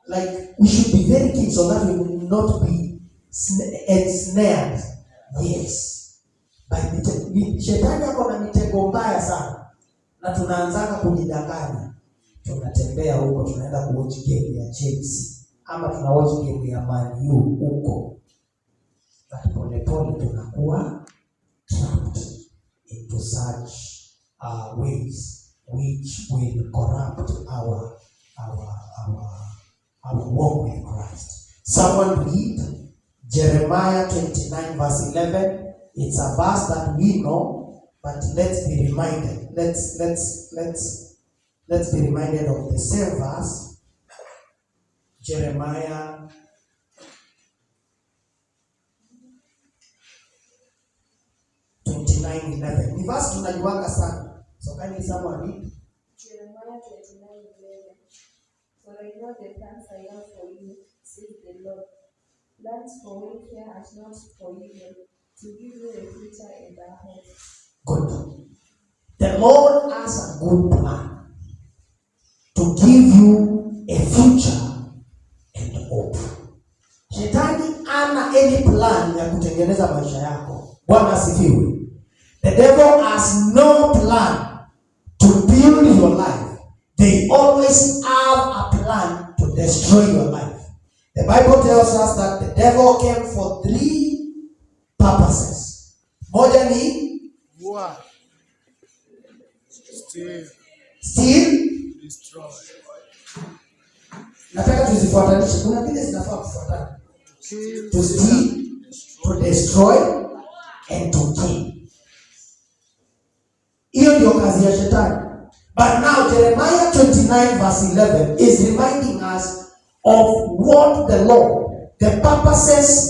Speaker 4: like we should be very keen so that we will not be ensnared. Yes. Shetani ako na mitego mbaya sana, na tunaanzaka kujidanganya. Tunatembea huko, tunaenda kuwatch game ya Chelsea ama tuna watch game ya Man U huko, but pole tunakuwa trapped into such ways which will corrupt our walk with Christ. Someone read Jeremiah 29 verse 11. It's a verse that we know, but let's be reminded. Let's be reminded of the same verse. Jeremiah 29:11. Ni verse tunajuanga sana. So can someone read?
Speaker 2: Jeremiah 29:11. For I know the plans I have for you, says the Lord. Plans for welfare and not for evil, to give you a future and a hope.
Speaker 4: Good. The Lord has a good plan to give you a future and hope. Shetani ana any plan ya kutengeneza maisha yako. Bwana asifiwe. The devil has no plan to build your life. They always have a plan to destroy your life. The Bible tells us that the devil came for 3 purposes. Moja ni
Speaker 1: War.
Speaker 4: Steal,
Speaker 1: Destroy.
Speaker 4: nataka tuzifuatanishe. Kuna vile zinafaa kufuatana. To steal, to destroy, and to kill. Hiyo ndio kazi ya shetani. But now Jeremiah 29 verse 11 is reminding us of what the Lord, the purposes,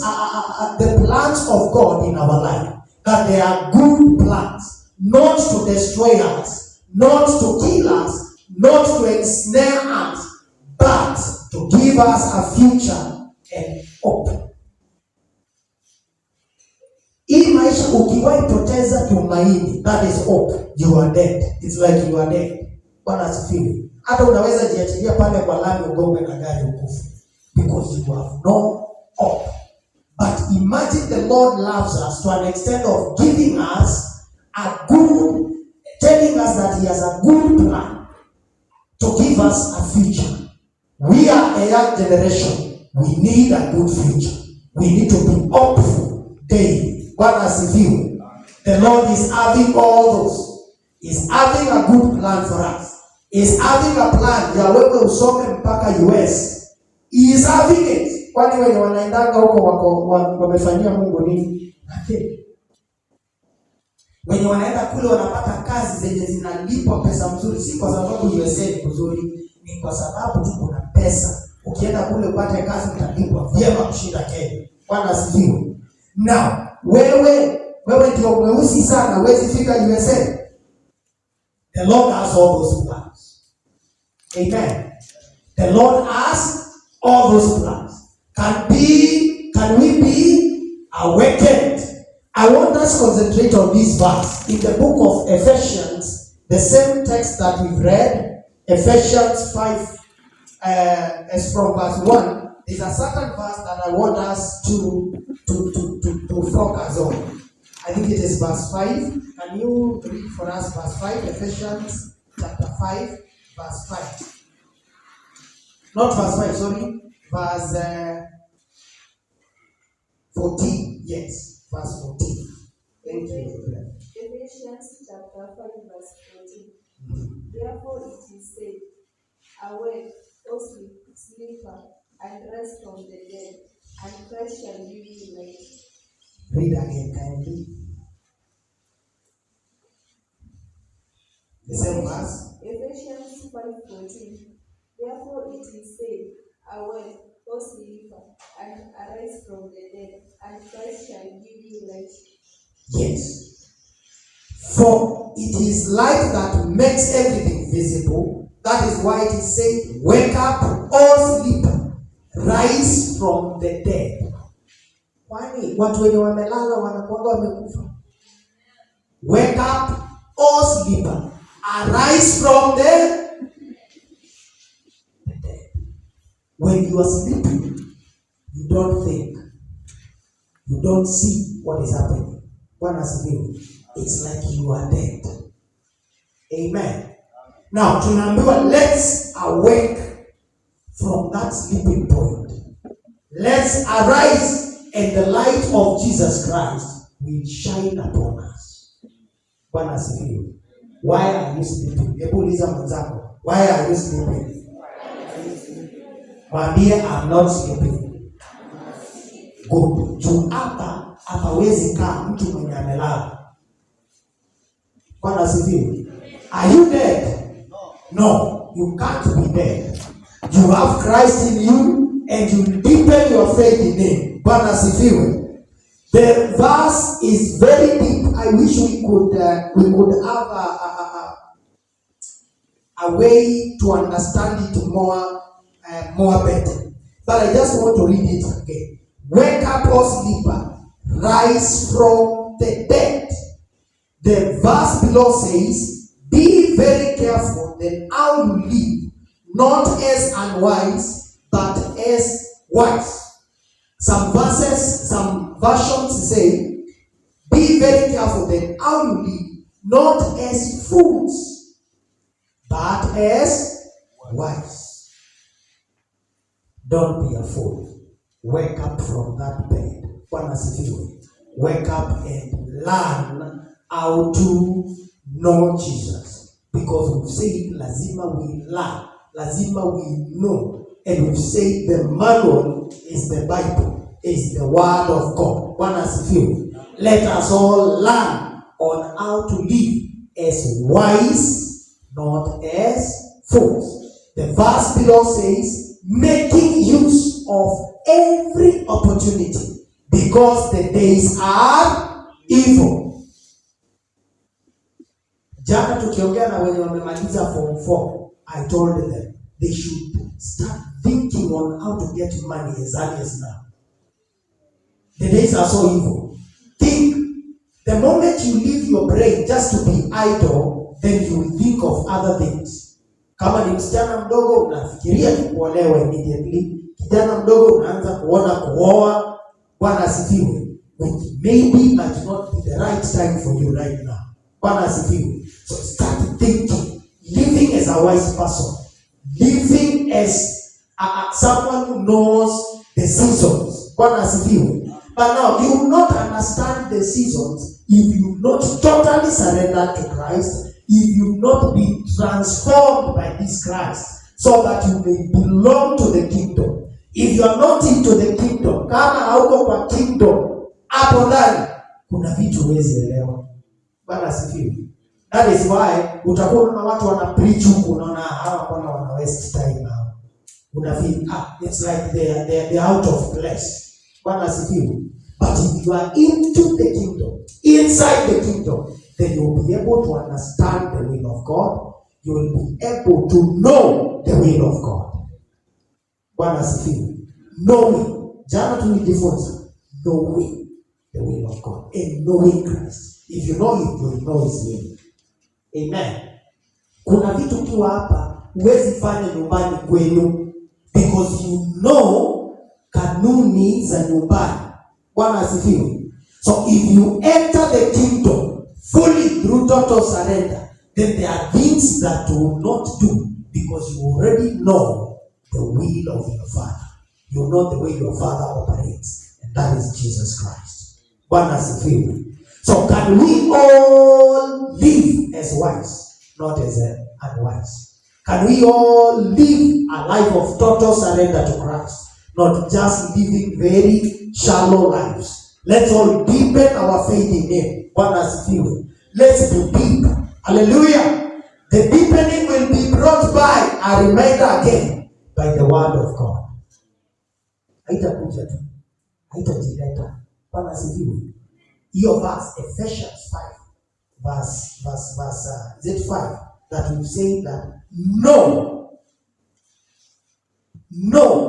Speaker 4: the plans of God in our life. That they are good plans, not to destroy us, not to kill us, not to ensnare us, but to give us a future and hope. Hii maisha ukiwahi poteza tumaini, that is hope, you are dead. It's like you are dead. Bwana asifiwe. Hata unaweza jiachilia pale kwa lami ugongwe na gari ukufu, because you have no hope. But imagine the Lord loves us to an extent of giving us a good, telling us that He has a good plan to give us a future. We are a young generation. We need a good future. We need to be hopeful daily. Bwana asifiwe. The Lord is having all those. He's having a good plan for us. He's having a plan ya wewe usome mpaka US. He is having it. Kwani wenye wanaendanga huko wamefanyia Mungu nini? Wenye wanaenda kule wanapata kazi zenye zinalipwa pesa mzuri, si kwa sababu USA ni kuzuri, ni kwa sababu tu kuna pesa. Ukienda kule upate kazi utalipwa vyema kushinda Kenya. Bwana asifiwe. Now, wewe ndio mweusi sana, huwezi fika USA. The Lord has all those plans. Amen. The Lord has all those plans. Can we be awakened? I want us to concentrate on this verse in the book of Ephesians, the same text that we've read, Ephesians 5, as from verse 1. There's a certain verse that I want us to focus on. I think it is verse 5. Can you read for us verse 5? Ephesians chapter 5, verse 5. Not verse 5, sorry. Verse 14. Yes, verse 14. Thank you.
Speaker 2: Ephesians chapter 5, verse 14. Therefore it is said, awake, O sleeper, and rest from the dead, and Christ shall give you light.
Speaker 4: Read again, kindly. The same verse.
Speaker 2: Ephesians 5:14. Therefore it is said, awake, O sleeper, and arise from the dead, and Christ shall give you light.
Speaker 4: Yes. For it is light that makes everything visible. That is why it is said, wake up, O sleeper, rise from the dead. Kwani watu wenye wamelala wanakuanga wamekufa. Wake up, O sleeper, arise from the dead. When you are sleeping, you don't think, you don't see what is happening. Bwana asifiwe. It's like you are dead. Amen. Now tunaambiwa, let's awake from that sleeping point. Let's arise, and the light of Jesus Christ will shine upon us. Bwana asifiwe. Why are you sleeping? Hebu uliza mwenzako, why are you sleeping? Mwambie, I'm not sleeping. Good. Tu hapa hapawezi kaa mtu mwenye amelala. Bwana asifiwe. Are you dead? No, you can't be dead. You have Christ in you, and you deepen your faith in Him. Bwana asifiwe. The verse is very deep. I wish we could have a way to understand it more better. But I just want to read it again. Wake up, O sleeper, rise from the dead. The verse below says, be very careful then how you live, not as unwise, but as wise. Some versions say, be very careful then how you live, not as fools, but as wise. Don't be a fool. Wake up from that bed. Bwana asifiwe. Wake up and learn how to know Jesus. Because we've said, lazima we learn, lazima we know. And we've said the manual is the Bible, is the word of God. Bwana asifiwe. Let us all learn on how to live as wise, not as fools. The verse below says, making use of every opportunity, because the days are evil. Jana tukiongea na wenye wamemaliza form 4, I told them they should start thinking on how to get money as early as now. The days are so evil. Think. The moment you leave your brain just to be idle, then you will think of other things. Kama ni msichana mdogo unafikiria kuolewa immediately. Kijana mdogo unaanza kuona kuoa. Bwana asifiwe. Which maybe might not be the right time for you right now. Bwana asifiwe. So start thinking. Living as a wise person. Living as someone who knows the seasons. Bwana asifiwe. But now, you will not understand the seasons if you not totally surrender to Christ, if you not be transformed by this Christ, so that you may belong to the kingdom. If you are not into the kingdom, kama hauko kwa kingdom, hapo ndani kuna vitu huwezi elewa. Bwana asifiwe. That is why utakuwa unaona watu wana preach huku, unaona hawa bwana wana waste time now. Unafeel it's like they are out of place. Bwana asifiwe. But if you are into the kingdom, inside the kingdom, then you will be able to understand the will of God. You will be able to know the will of God. Bwana asifiwe. Knowing. Jana tulijifunza. Knowing the will of God. And knowing Christ. If you know it, you will know His will. Amen. Kuna vitu kiwa hapa, huwezi fanya nyumbani kwenu. Because you know kanuni za nyumbani. Bwana asifiwe. So if you enter the kingdom fully through total surrender, then there are things that you will not do because you already know the will of your Father. You know the way your Father operates, and that is Jesus Christ. Bwana asifiwe. So can we all live as wise, not as unwise? Can we all live a life of total surrender to Christ, not just living very shallow lives? Let's all deepen our faith in Him. Bwana asifiwe. Let's be deep. Hallelujah. The deepening will be brought by a reminder again by the word of God. Haitakuja tu. Haitajileta. Bwana asifiwe. Hiyo verse, Ephesians 5, is it 5? That will say that know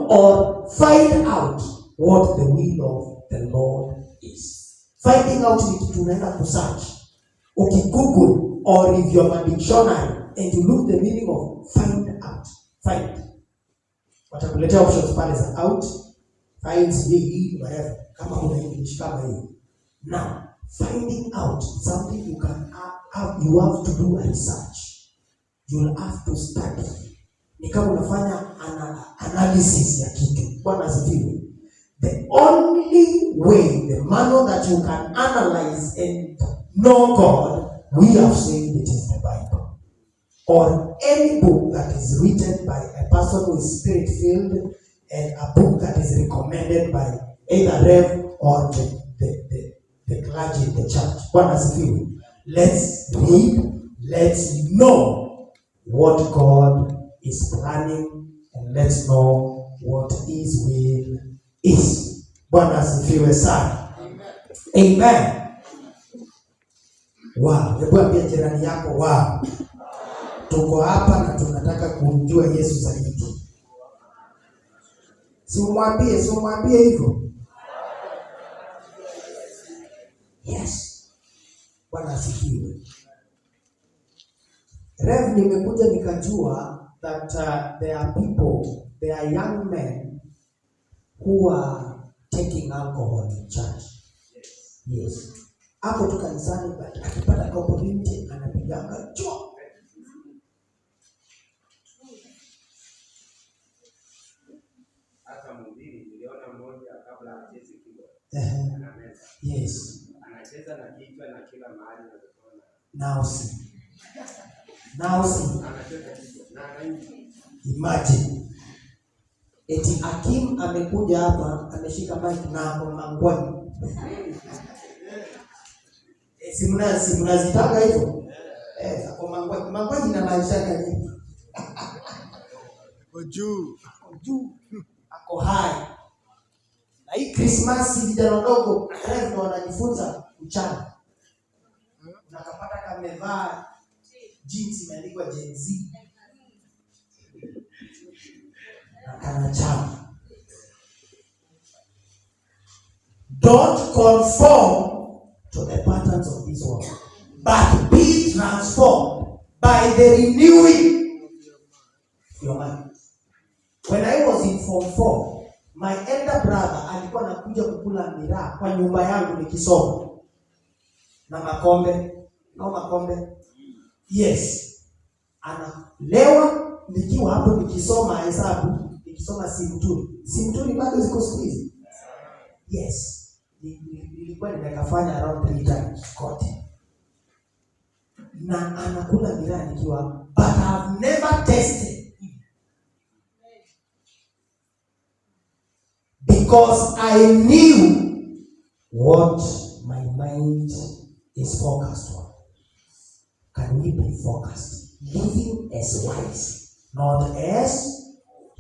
Speaker 4: or find out what the will of the Lord is. Finding out ni kitu unaenda kusearch. Google, or if you have a dictionary and you look the meaning of find out. Find. Watakuletea options pale za out, find, whatever. Kama kuna English kama hiyo. Now, finding out something you have to do a research. You'll have to study. Ni kama unafanya analysis ya kitu. Bwana asifiwe. The only way, the manner that you can analyze and know God, we have said it is the Bible. Or any book that is written by a person who is spirit-filled, and a book that is recommended by either Rev or the clergy in the church. Bwana asifiwe. Let's read, let's know what God is planning, and let's know what His will is. Bwana asifiwe sana. Amen. Wow, hebu ambia jirani yako, wow. Tuko hapa na tunataka kumjua Yesu zaidi. Simwambie hivyo. Yes. Bwana asifiwe. Rev, nimekuja nikajua that there are young men who are taking alcohol in church. Yes. Hapo tu kanisani, but akipata opportunity anapiganga chwa.
Speaker 3: Hata mhubiri niliona mmoja kabla hajezi kibwa. Anameza.
Speaker 4: Yes.
Speaker 3: Anacheza na kichwa na kila mahali na kutona.
Speaker 4: Now see.
Speaker 3: Anacheza kichwa na anaimba.
Speaker 4: Imagine. Eti Hakim amekuja hapa, ameshika mic na mangwani. Si mnazitaka hivyo? Hapo mangwani inamaanisha nini? Juu. Ako hai. Na hii Christmas vijana wadogo ndio wanajifunza mchana. Unakapata kamevaa jeans imeandikwa Gen Z. Na kana chama. Don't conform to the patterns of this world, but be transformed by the renewing of your mind. When I was in Form 4, my elder brother alikuwa anakuja kukula miraa kwa nyumba yangu nikisoma. Na makombe. Yes. Analewa nikiwa hapo nikisoma hesabu, nikisoma simtuni bado ziko siku hizi. Yes. Nilikuwa nimekafanya around 3 times kote. Na anakula miraa nikiwa, but I've never tasted. Because I knew what my mind is focused on. Can we be focused? Living as wise, not as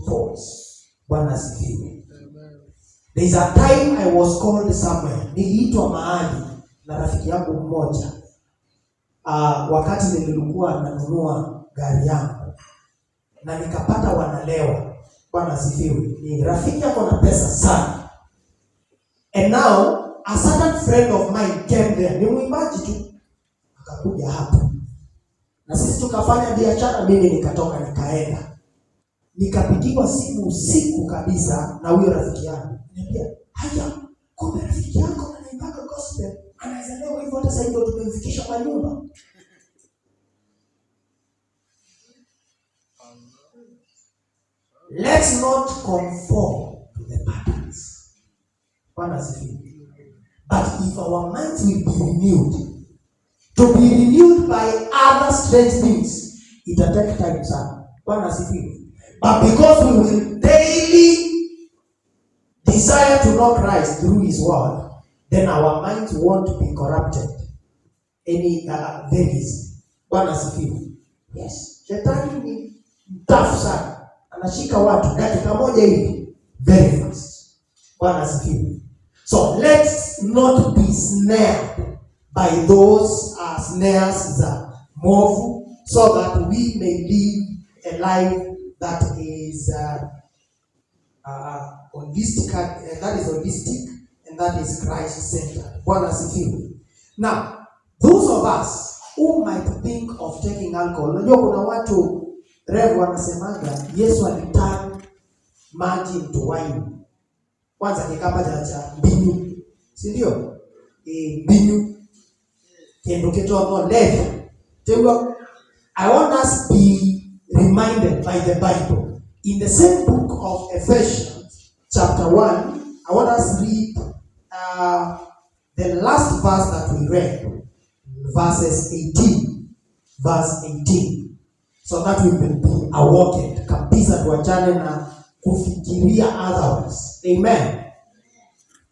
Speaker 4: fools. Bwana asifiwe. There is a time I was called somewhere. Niliitwa mahali na rafiki yangu mmoja. Wakati nilikuwa nanunua gari yangu na nikapata wanalewa. Bwana asifiwe. Ni rafiki yako na pesa sana. And now a certain friend of mine came there. Ni mwimbaji tu. Akakuja hapo. Na sisi tukafanya biashara, mimi nikatoka nikaenda. Nikapigiwa simu usiku kabisa na huyo rafiki yangu. Niambia, "Haya, kumbe rafiki yako anaimba gospel. Anaweza leo hivyo hata sasa ndio tumemfikisha kwa nyumba." Let's not conform to the patterns. Bwana asifiwe. But if our minds will be renewed, to be renewed by other strange things, it will take time sana. Bwana asifiwe. But because we will daily desire to know Christ through His word, then our minds won't be corrupted very easy. Bwana asifiwe. Yes. Shetani ni tough sana. Anashika watu dakika moja hivi very fast. Bwana asifiwe. So let's not be snared by those snares that move, so that we may live a life that is holistic, and that is Christ-centered. Bwana asifiwe. Now, those of us who might think of taking alcohol, unajua kuna watu Rev wanasemaga Yesu aliturn maji into wine. Kwanza kikapa cha mbinyu. Si ndio? Mbinyu. Kendo kitoa left. Tell I want us be reminded by the Bible. In the same book of Ephesians, chapter 1, I want us to read the last verse that we read, verses 18. Verse 18. So that we will be awakened. Kabisa tuachane na kufikiria otherwise. Amen.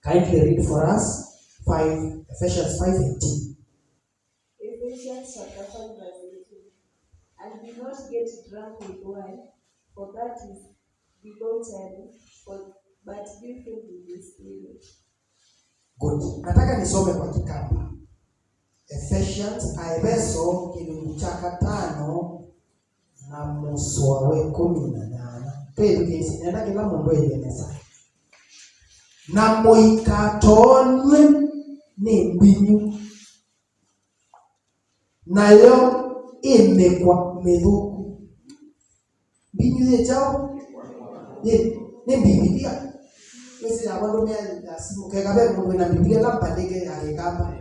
Speaker 4: Kindly read for us Ephesians 5:18.
Speaker 2: Ephesians chapter 5 verse 18. And do not get drunk with wine, for that is begotten, but be filled with the Spirit.
Speaker 4: Good. Nataka nisome kwa Kikamba. Ephesians Aebeso kifungu cha 5 na mstari 18. Pendo kesi nenda kila mundu yenesa. Na moikatonywe ni mbinyu. Nayo imekwa medhuku. Mbinyu ye chao ni Biblia. Kesi ya wando mea simu kekabe mundu na Biblia lampa ndege alikamba.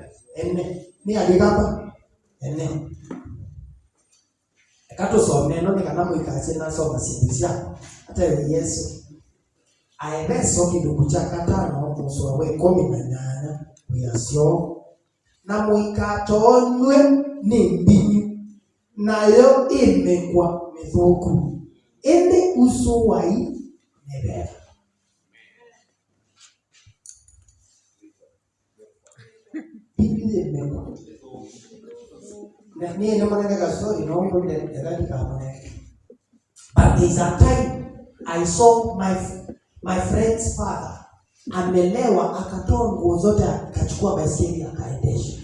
Speaker 4: Ni alikamba. Kato some no ni kana muikase na soma sibisia hata Yesu Aebeso kifungu cha 5 mstari 18 uyasio na muikatonywe ni mbinyu nayo imekwa mithuku ende uso wai nebera. Biblia imekwa ni ene mwana kaka story no ndo ndani kama. But there's a time I saw my friend's father amelewa akatoa nguo zote akachukua baiskeli akaendesha.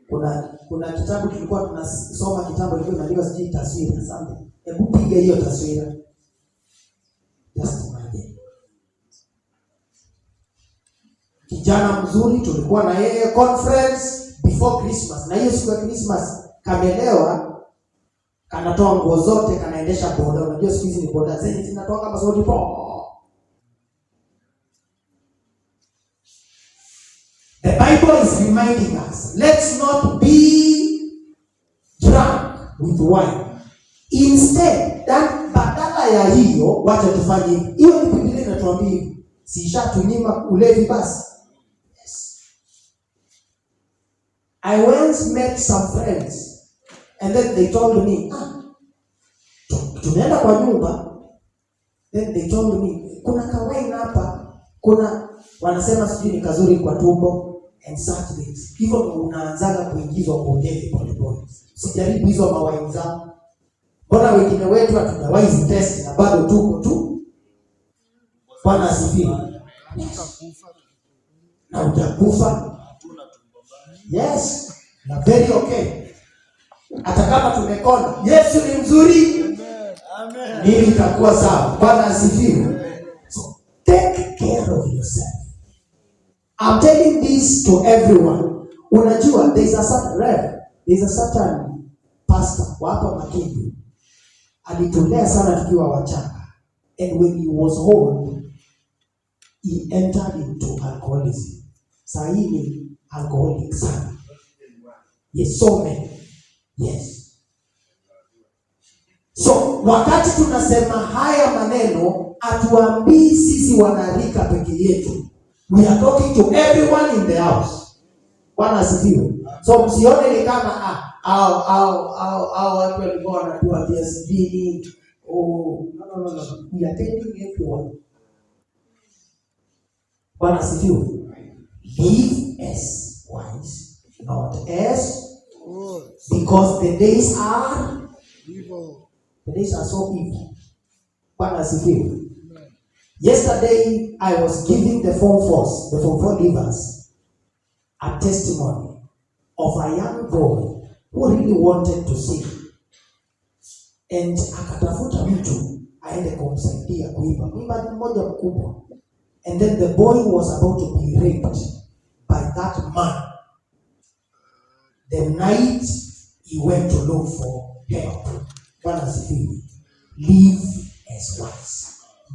Speaker 4: Kuna kuna kitabu tulikuwa tunasoma, kitabu kilikuwa kinaandikwa sijui taswira something. Hebu piga hiyo taswira. Just imagine. Kijana mzuri tulikuwa na yeye conference before Christmas. Na hiyo siku ya Christmas kamelewa, kanatoa nguo zote, kanaendesha boda. Unajua siku hizi ni boda zenye zinatoa kama sauti po. The Bible is reminding us, let's not be drunk with wine. Instead, badala ya hiyo, wacha tufanye hivi. Hiyo ni Biblia inatuambia hivi. Si ishatunyima ulevi basi? Yes. I once met some friends and then they told me, tumeenda kwa nyumba, then they told me, kuna kawaini hapa, kuna wanasema sijui ni kazuri kwa tumbo and such things. Hivyo unaanzaga kuingizwa kwa ulevi polepole. Sijaribu hizo mawaini zao. Mbona wengine wetu hatujawahi zitesti na bado tuko tu? Bwana asifiwe. Na utakufa. Yes, na very okay. Hata kama tumekonda, Yesu ni mzuri. Amen. Nini itakuwa sawa. Bwana asifiwe. So take care of yourself. I'm telling this to everyone. Unajua, there's a certain pastor hapa Makindi. Alitulea sana tukiwa wachanga. And when he was old, he entered into alcoholism. Sasa hii ni alcoholic sana. Yes, so many. Yes. So, wakati tunasema haya maneno, atuambii sisi wanarika peke yetu. We are talking to everyone in the house. Bwana asifiwe. So, msione ni kama au watu walikuwa wanatua viasibini. Oh, no. We are telling everyone. Bwana asifiwe. Live as wise, not as because the days are evil. The days are so evil. Bwana asifiwe. Yesterday I was giving the Form 4 leavers a testimony of a young boy who really wanted to sing. And akatafuta mtu aende kumsaidia kuimba. Mwimbaji mmoja mkubwa. And then the boy was about to be raped by that man. The night he went to look for help. Bwana asifiwe. Live as wise.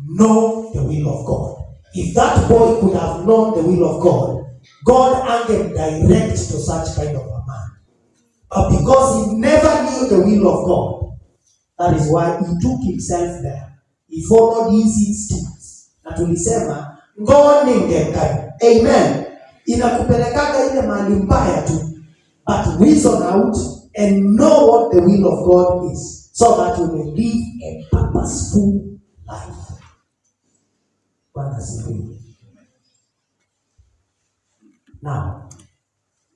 Speaker 4: Know the will of God. If that boy could have known the will of God, God angered direct to such kind of a man. But because he never knew the will of God, that is why he took himself there. He followed his instincts. Na tulisema, ngoni ngekai. Amen. Inakupelekaga ile mahali mbaya tu. But reason out and know what the will of God is, so that you may live a purposeful life. Now,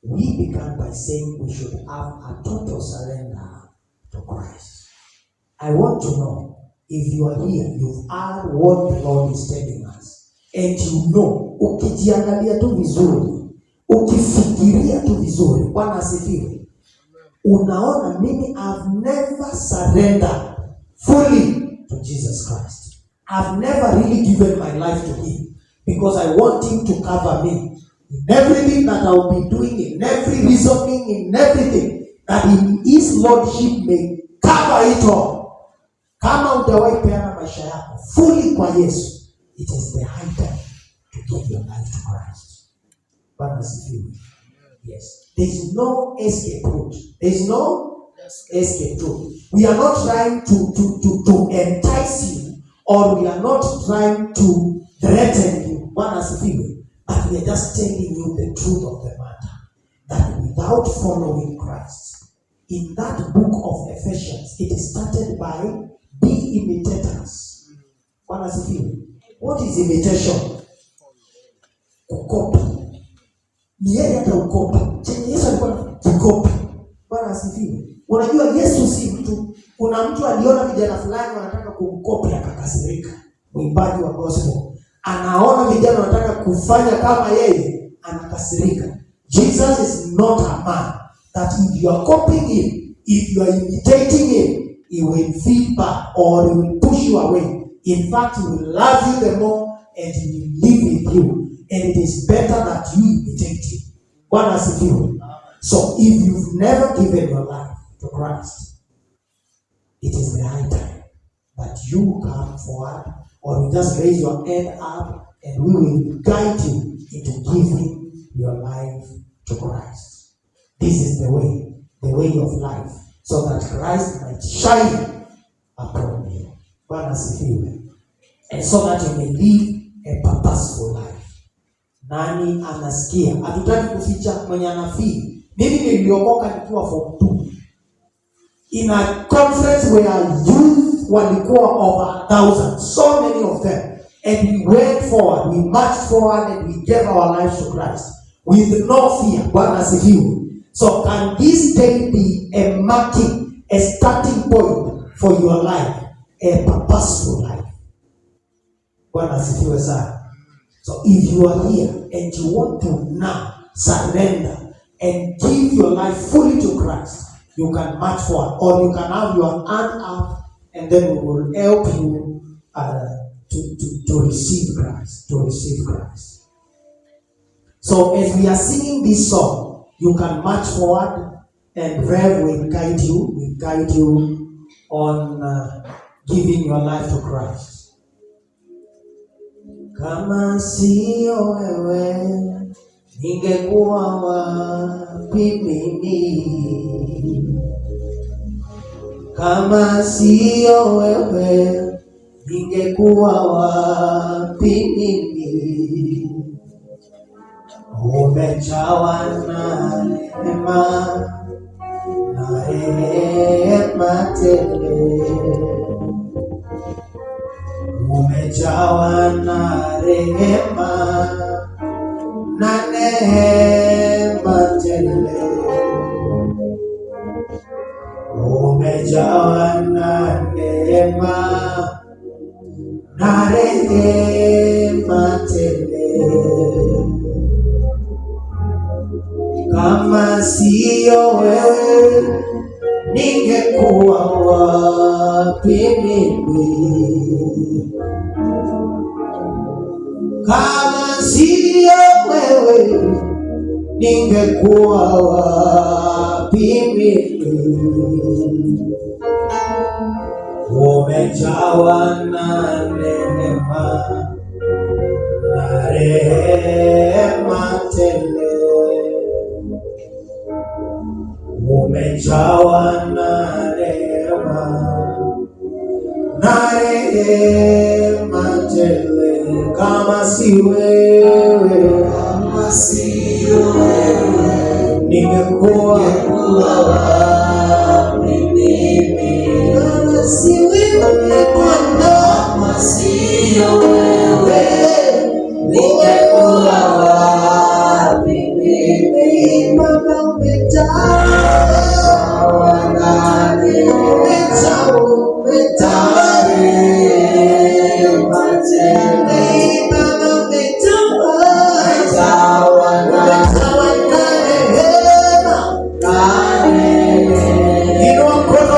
Speaker 4: we began by saying we should have a total surrender to Christ. I want to know if you are here, you've heard what the Lord is telling us, and you know, ukijiangalia tu vizuri, ukifikiria tu vizuri, Bwana asifiwe. Unaona mimi I've never surrendered fully to Jesus Christ. I've never really given my life to him because I want him to cover me in everything that I'll be doing, in every reasoning, in everything, that in his lordship may cover it all. Kama hujawahi peana maisha yako fully kwa Yesu, it is the high time to give your life to Christ. Bwana asifiwe. Yes. There is no escape route. There is no escape route. We are not trying to entice you, or we are not trying to threaten you. Bwana asifiwe. But we are just telling you the truth of the matter. That without following Christ, in that book of Ephesians, it is started by be imitators. Bwana asifiwe. What is imitation? Kukopi. Ni yeye hata ukopi. Chenye Yesu alikuwa kukopi. Bwana asifiwe. Unajua Yesu si mtu. Kuna mtu aliona vijana fulani wanataka kumkopi akakasirika. Mwimbaji wa gospel. Anaona vijana wanataka kufanya kama yeye, anakasirika. Jesus is not a man that if you are copying him, if you are imitating him, he will feed back or he will push you away. In fact, he will love you the more and he will live with you. And it is better that you imitate him. Bwana asifiwe. So if you've never given your life to Christ, it is the high time that you come forward, or you just raise your hand up and we will guide you into giving your life to Christ. This is the way of life, so that Christ might shine upon you. Bwana asifiwe. And so that you may live a purposeful life. Nani anasikia? Hatutaki kuficha mwenye anafii. Mimi niliokoka nikiwa form 2. In a conference where youth walikuwa over 1,000, so many of them. And we went forward, we marched forward and we gave our lives to Christ with no fear. Bwana asifiwe. So can this day be a marking, a starting point for your life, a purposeful life? Bwana asifiwe sana. So if you are here and you want to now surrender and give your life fully to Christ, you can march forward, or you can have your hand up and then we will help you to receive Christ, So as we are singing this song, you can march forward and Rev will guide you on giving your life to Christ. Kama sio wewe, ningekuwa wapi mimi? Kama sio wewe, ningekuwa wapi mimi? Umejawa na rehema tele. Umejawa na rehema na neema tele. Umejawa na neema na rehema tele. Kama sio wewe, ningekuwa wapi mimi? Kama sio wewe, ningekuwa wapi mimi? Umejawa na neema na rehema tele. Umejawa na rehema tele. Kama si wewe, ningekuwa wapi mimi? Kama si wewe Bwana, ningekuwa wapi mimi? Baba umejawa na rehema tele. Inua mkono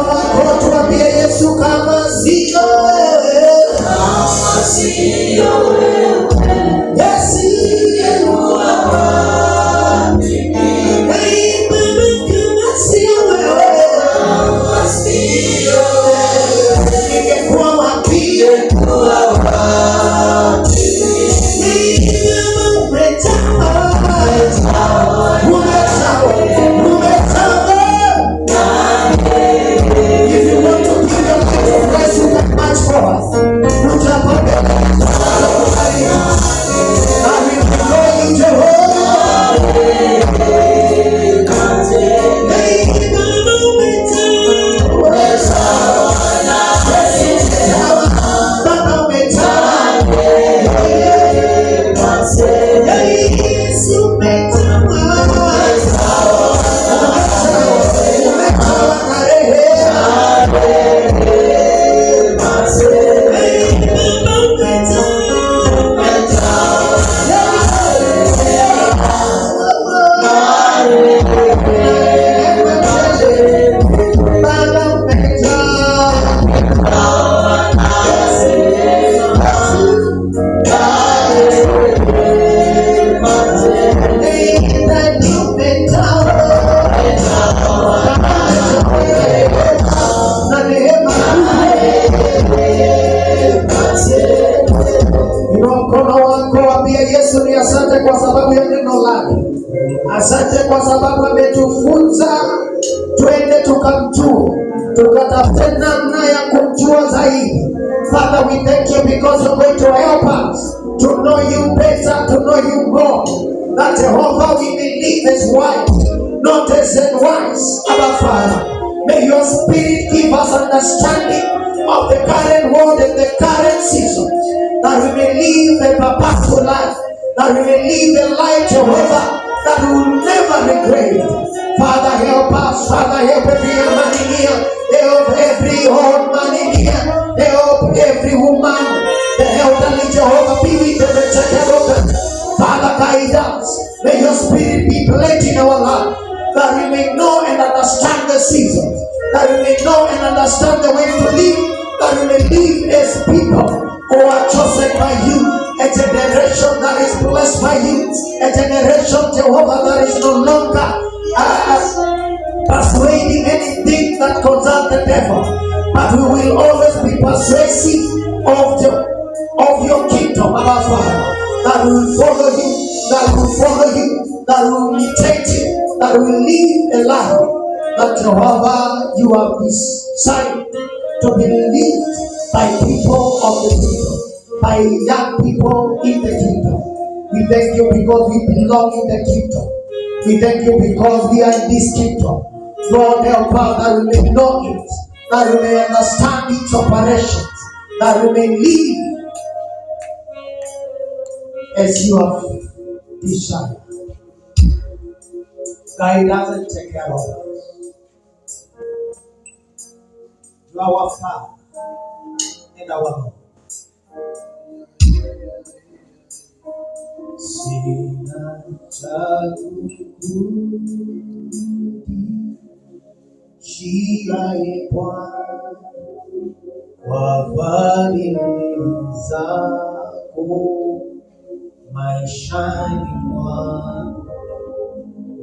Speaker 4: tukatafute namna ya kumjua zaidi. Father, we thank you because you're going to help us to know you better, to know you more. That Jehovah, we believe as wise, not as unwise. Our Father, may your Spirit give us understanding of the current world and the current season, that we may live a purposeful life, that we may live a life, Jehovah, that we will never regret. Father, help us. Father, help every man in here. Help every old man in here. Help every woman. The elderly, Jehovah, be with them and take care of them. Father, guide us. May your Spirit be pledged in our life, that we may know and understand the seasons, that we may know and understand the way to live, that we may live as people who are chosen by you, a generation that is blessed by you, a generation, Jehovah, that is no longer persuading anything that concerns the devil, but we will always be persuasive of your kingdom, our Father, that we will follow you, that we will follow you, that we will imitate you, that we will live a life that, Jehovah, you have decided to be lived by people of the kingdom, by young people in the kingdom. We thank you because we belong in the kingdom. We thank you because we are in this kingdom. Lord, help us that we may know it, that we may understand its operations, that we may live as you have desired. Guide us and take care of us. You are our Father and our Lord. Sina cha kurudi jiaye Bwana, kwa fadhili zako maishani mwangu.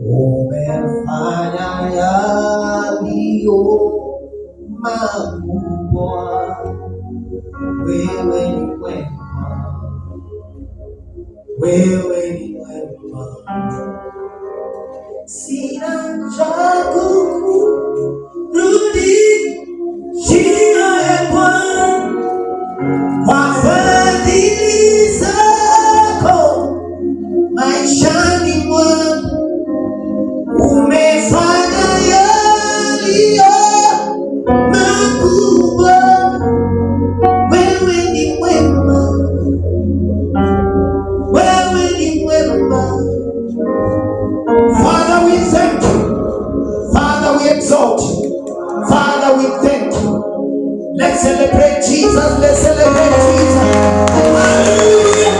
Speaker 4: Umefanya yaliyo makubwa, wewe ni mwema, wewe ni mwema. Sina cha kurudi jiaye Bwana, kwa fadhili zako maishani mwangu. Umefanya yaliyo makubwa, wewe ni mwema, wewe ni mwema. Father, we thank you. Father, we exalt you. Father, we thank you. Let's celebrate Jesus. Let's celebrate Jesus. Hallelujah.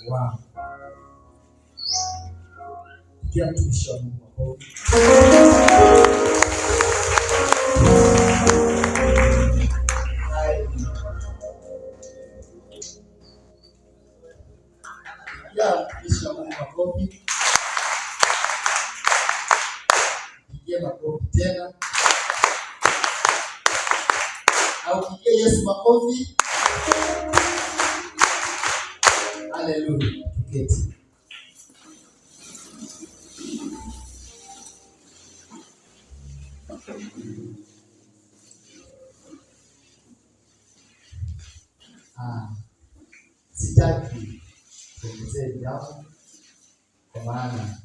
Speaker 4: Wow. Pigia mtumishi wa Mungu makofi. Pigia mtumishi wa Mungu makofi. Pigia makofi tena. Au pigia Yesu makofi. Hallelujah. Tuketi. Sitaki kuongezea jambo, kwa maana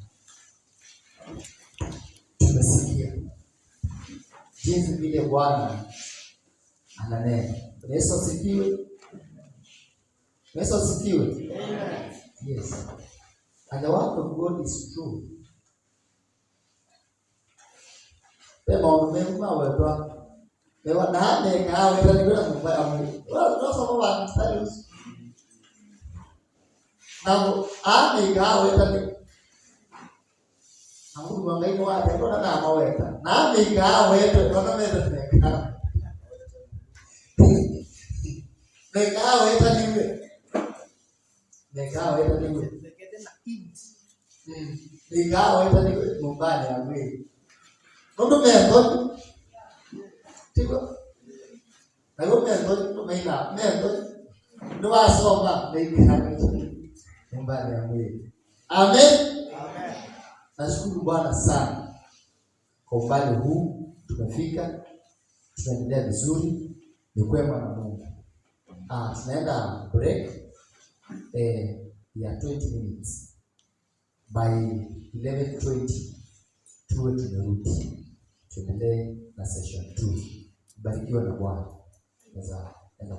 Speaker 4: tumesikia jinsi vile Bwana ananena. Yesu asifiwe. Yesu asifiwe. Amen. Yes. And the word of God is true. Pema umemba wewe. Lewa na ame kawe tani bila mbaya mwe. Wala tunasoma wa mstari. Na ame kawe tani. Na Mungu wangaiko wake kwa na amaweka. Na ame kawe tani meza tena. Nekawe tani wewe. Nekawe tani wewe. Nikawa hata ni nyumbani ya mwili. Ndio mmeambiwa
Speaker 1: Tiko. Na yo mendo tumeina mendo. Ni wasoma na nyumbani ya mwili. Amen. Amen. Nashukuru Bwana sana kwa umbali huu tumefika, tunaendelea vizuri, ni kwema na Mungu. Tunaenda break ya 20 minutes. By 11:20 tuwe tumerudi. Tuendelee na session 2. Barikiwa na Bwana. Naweza enda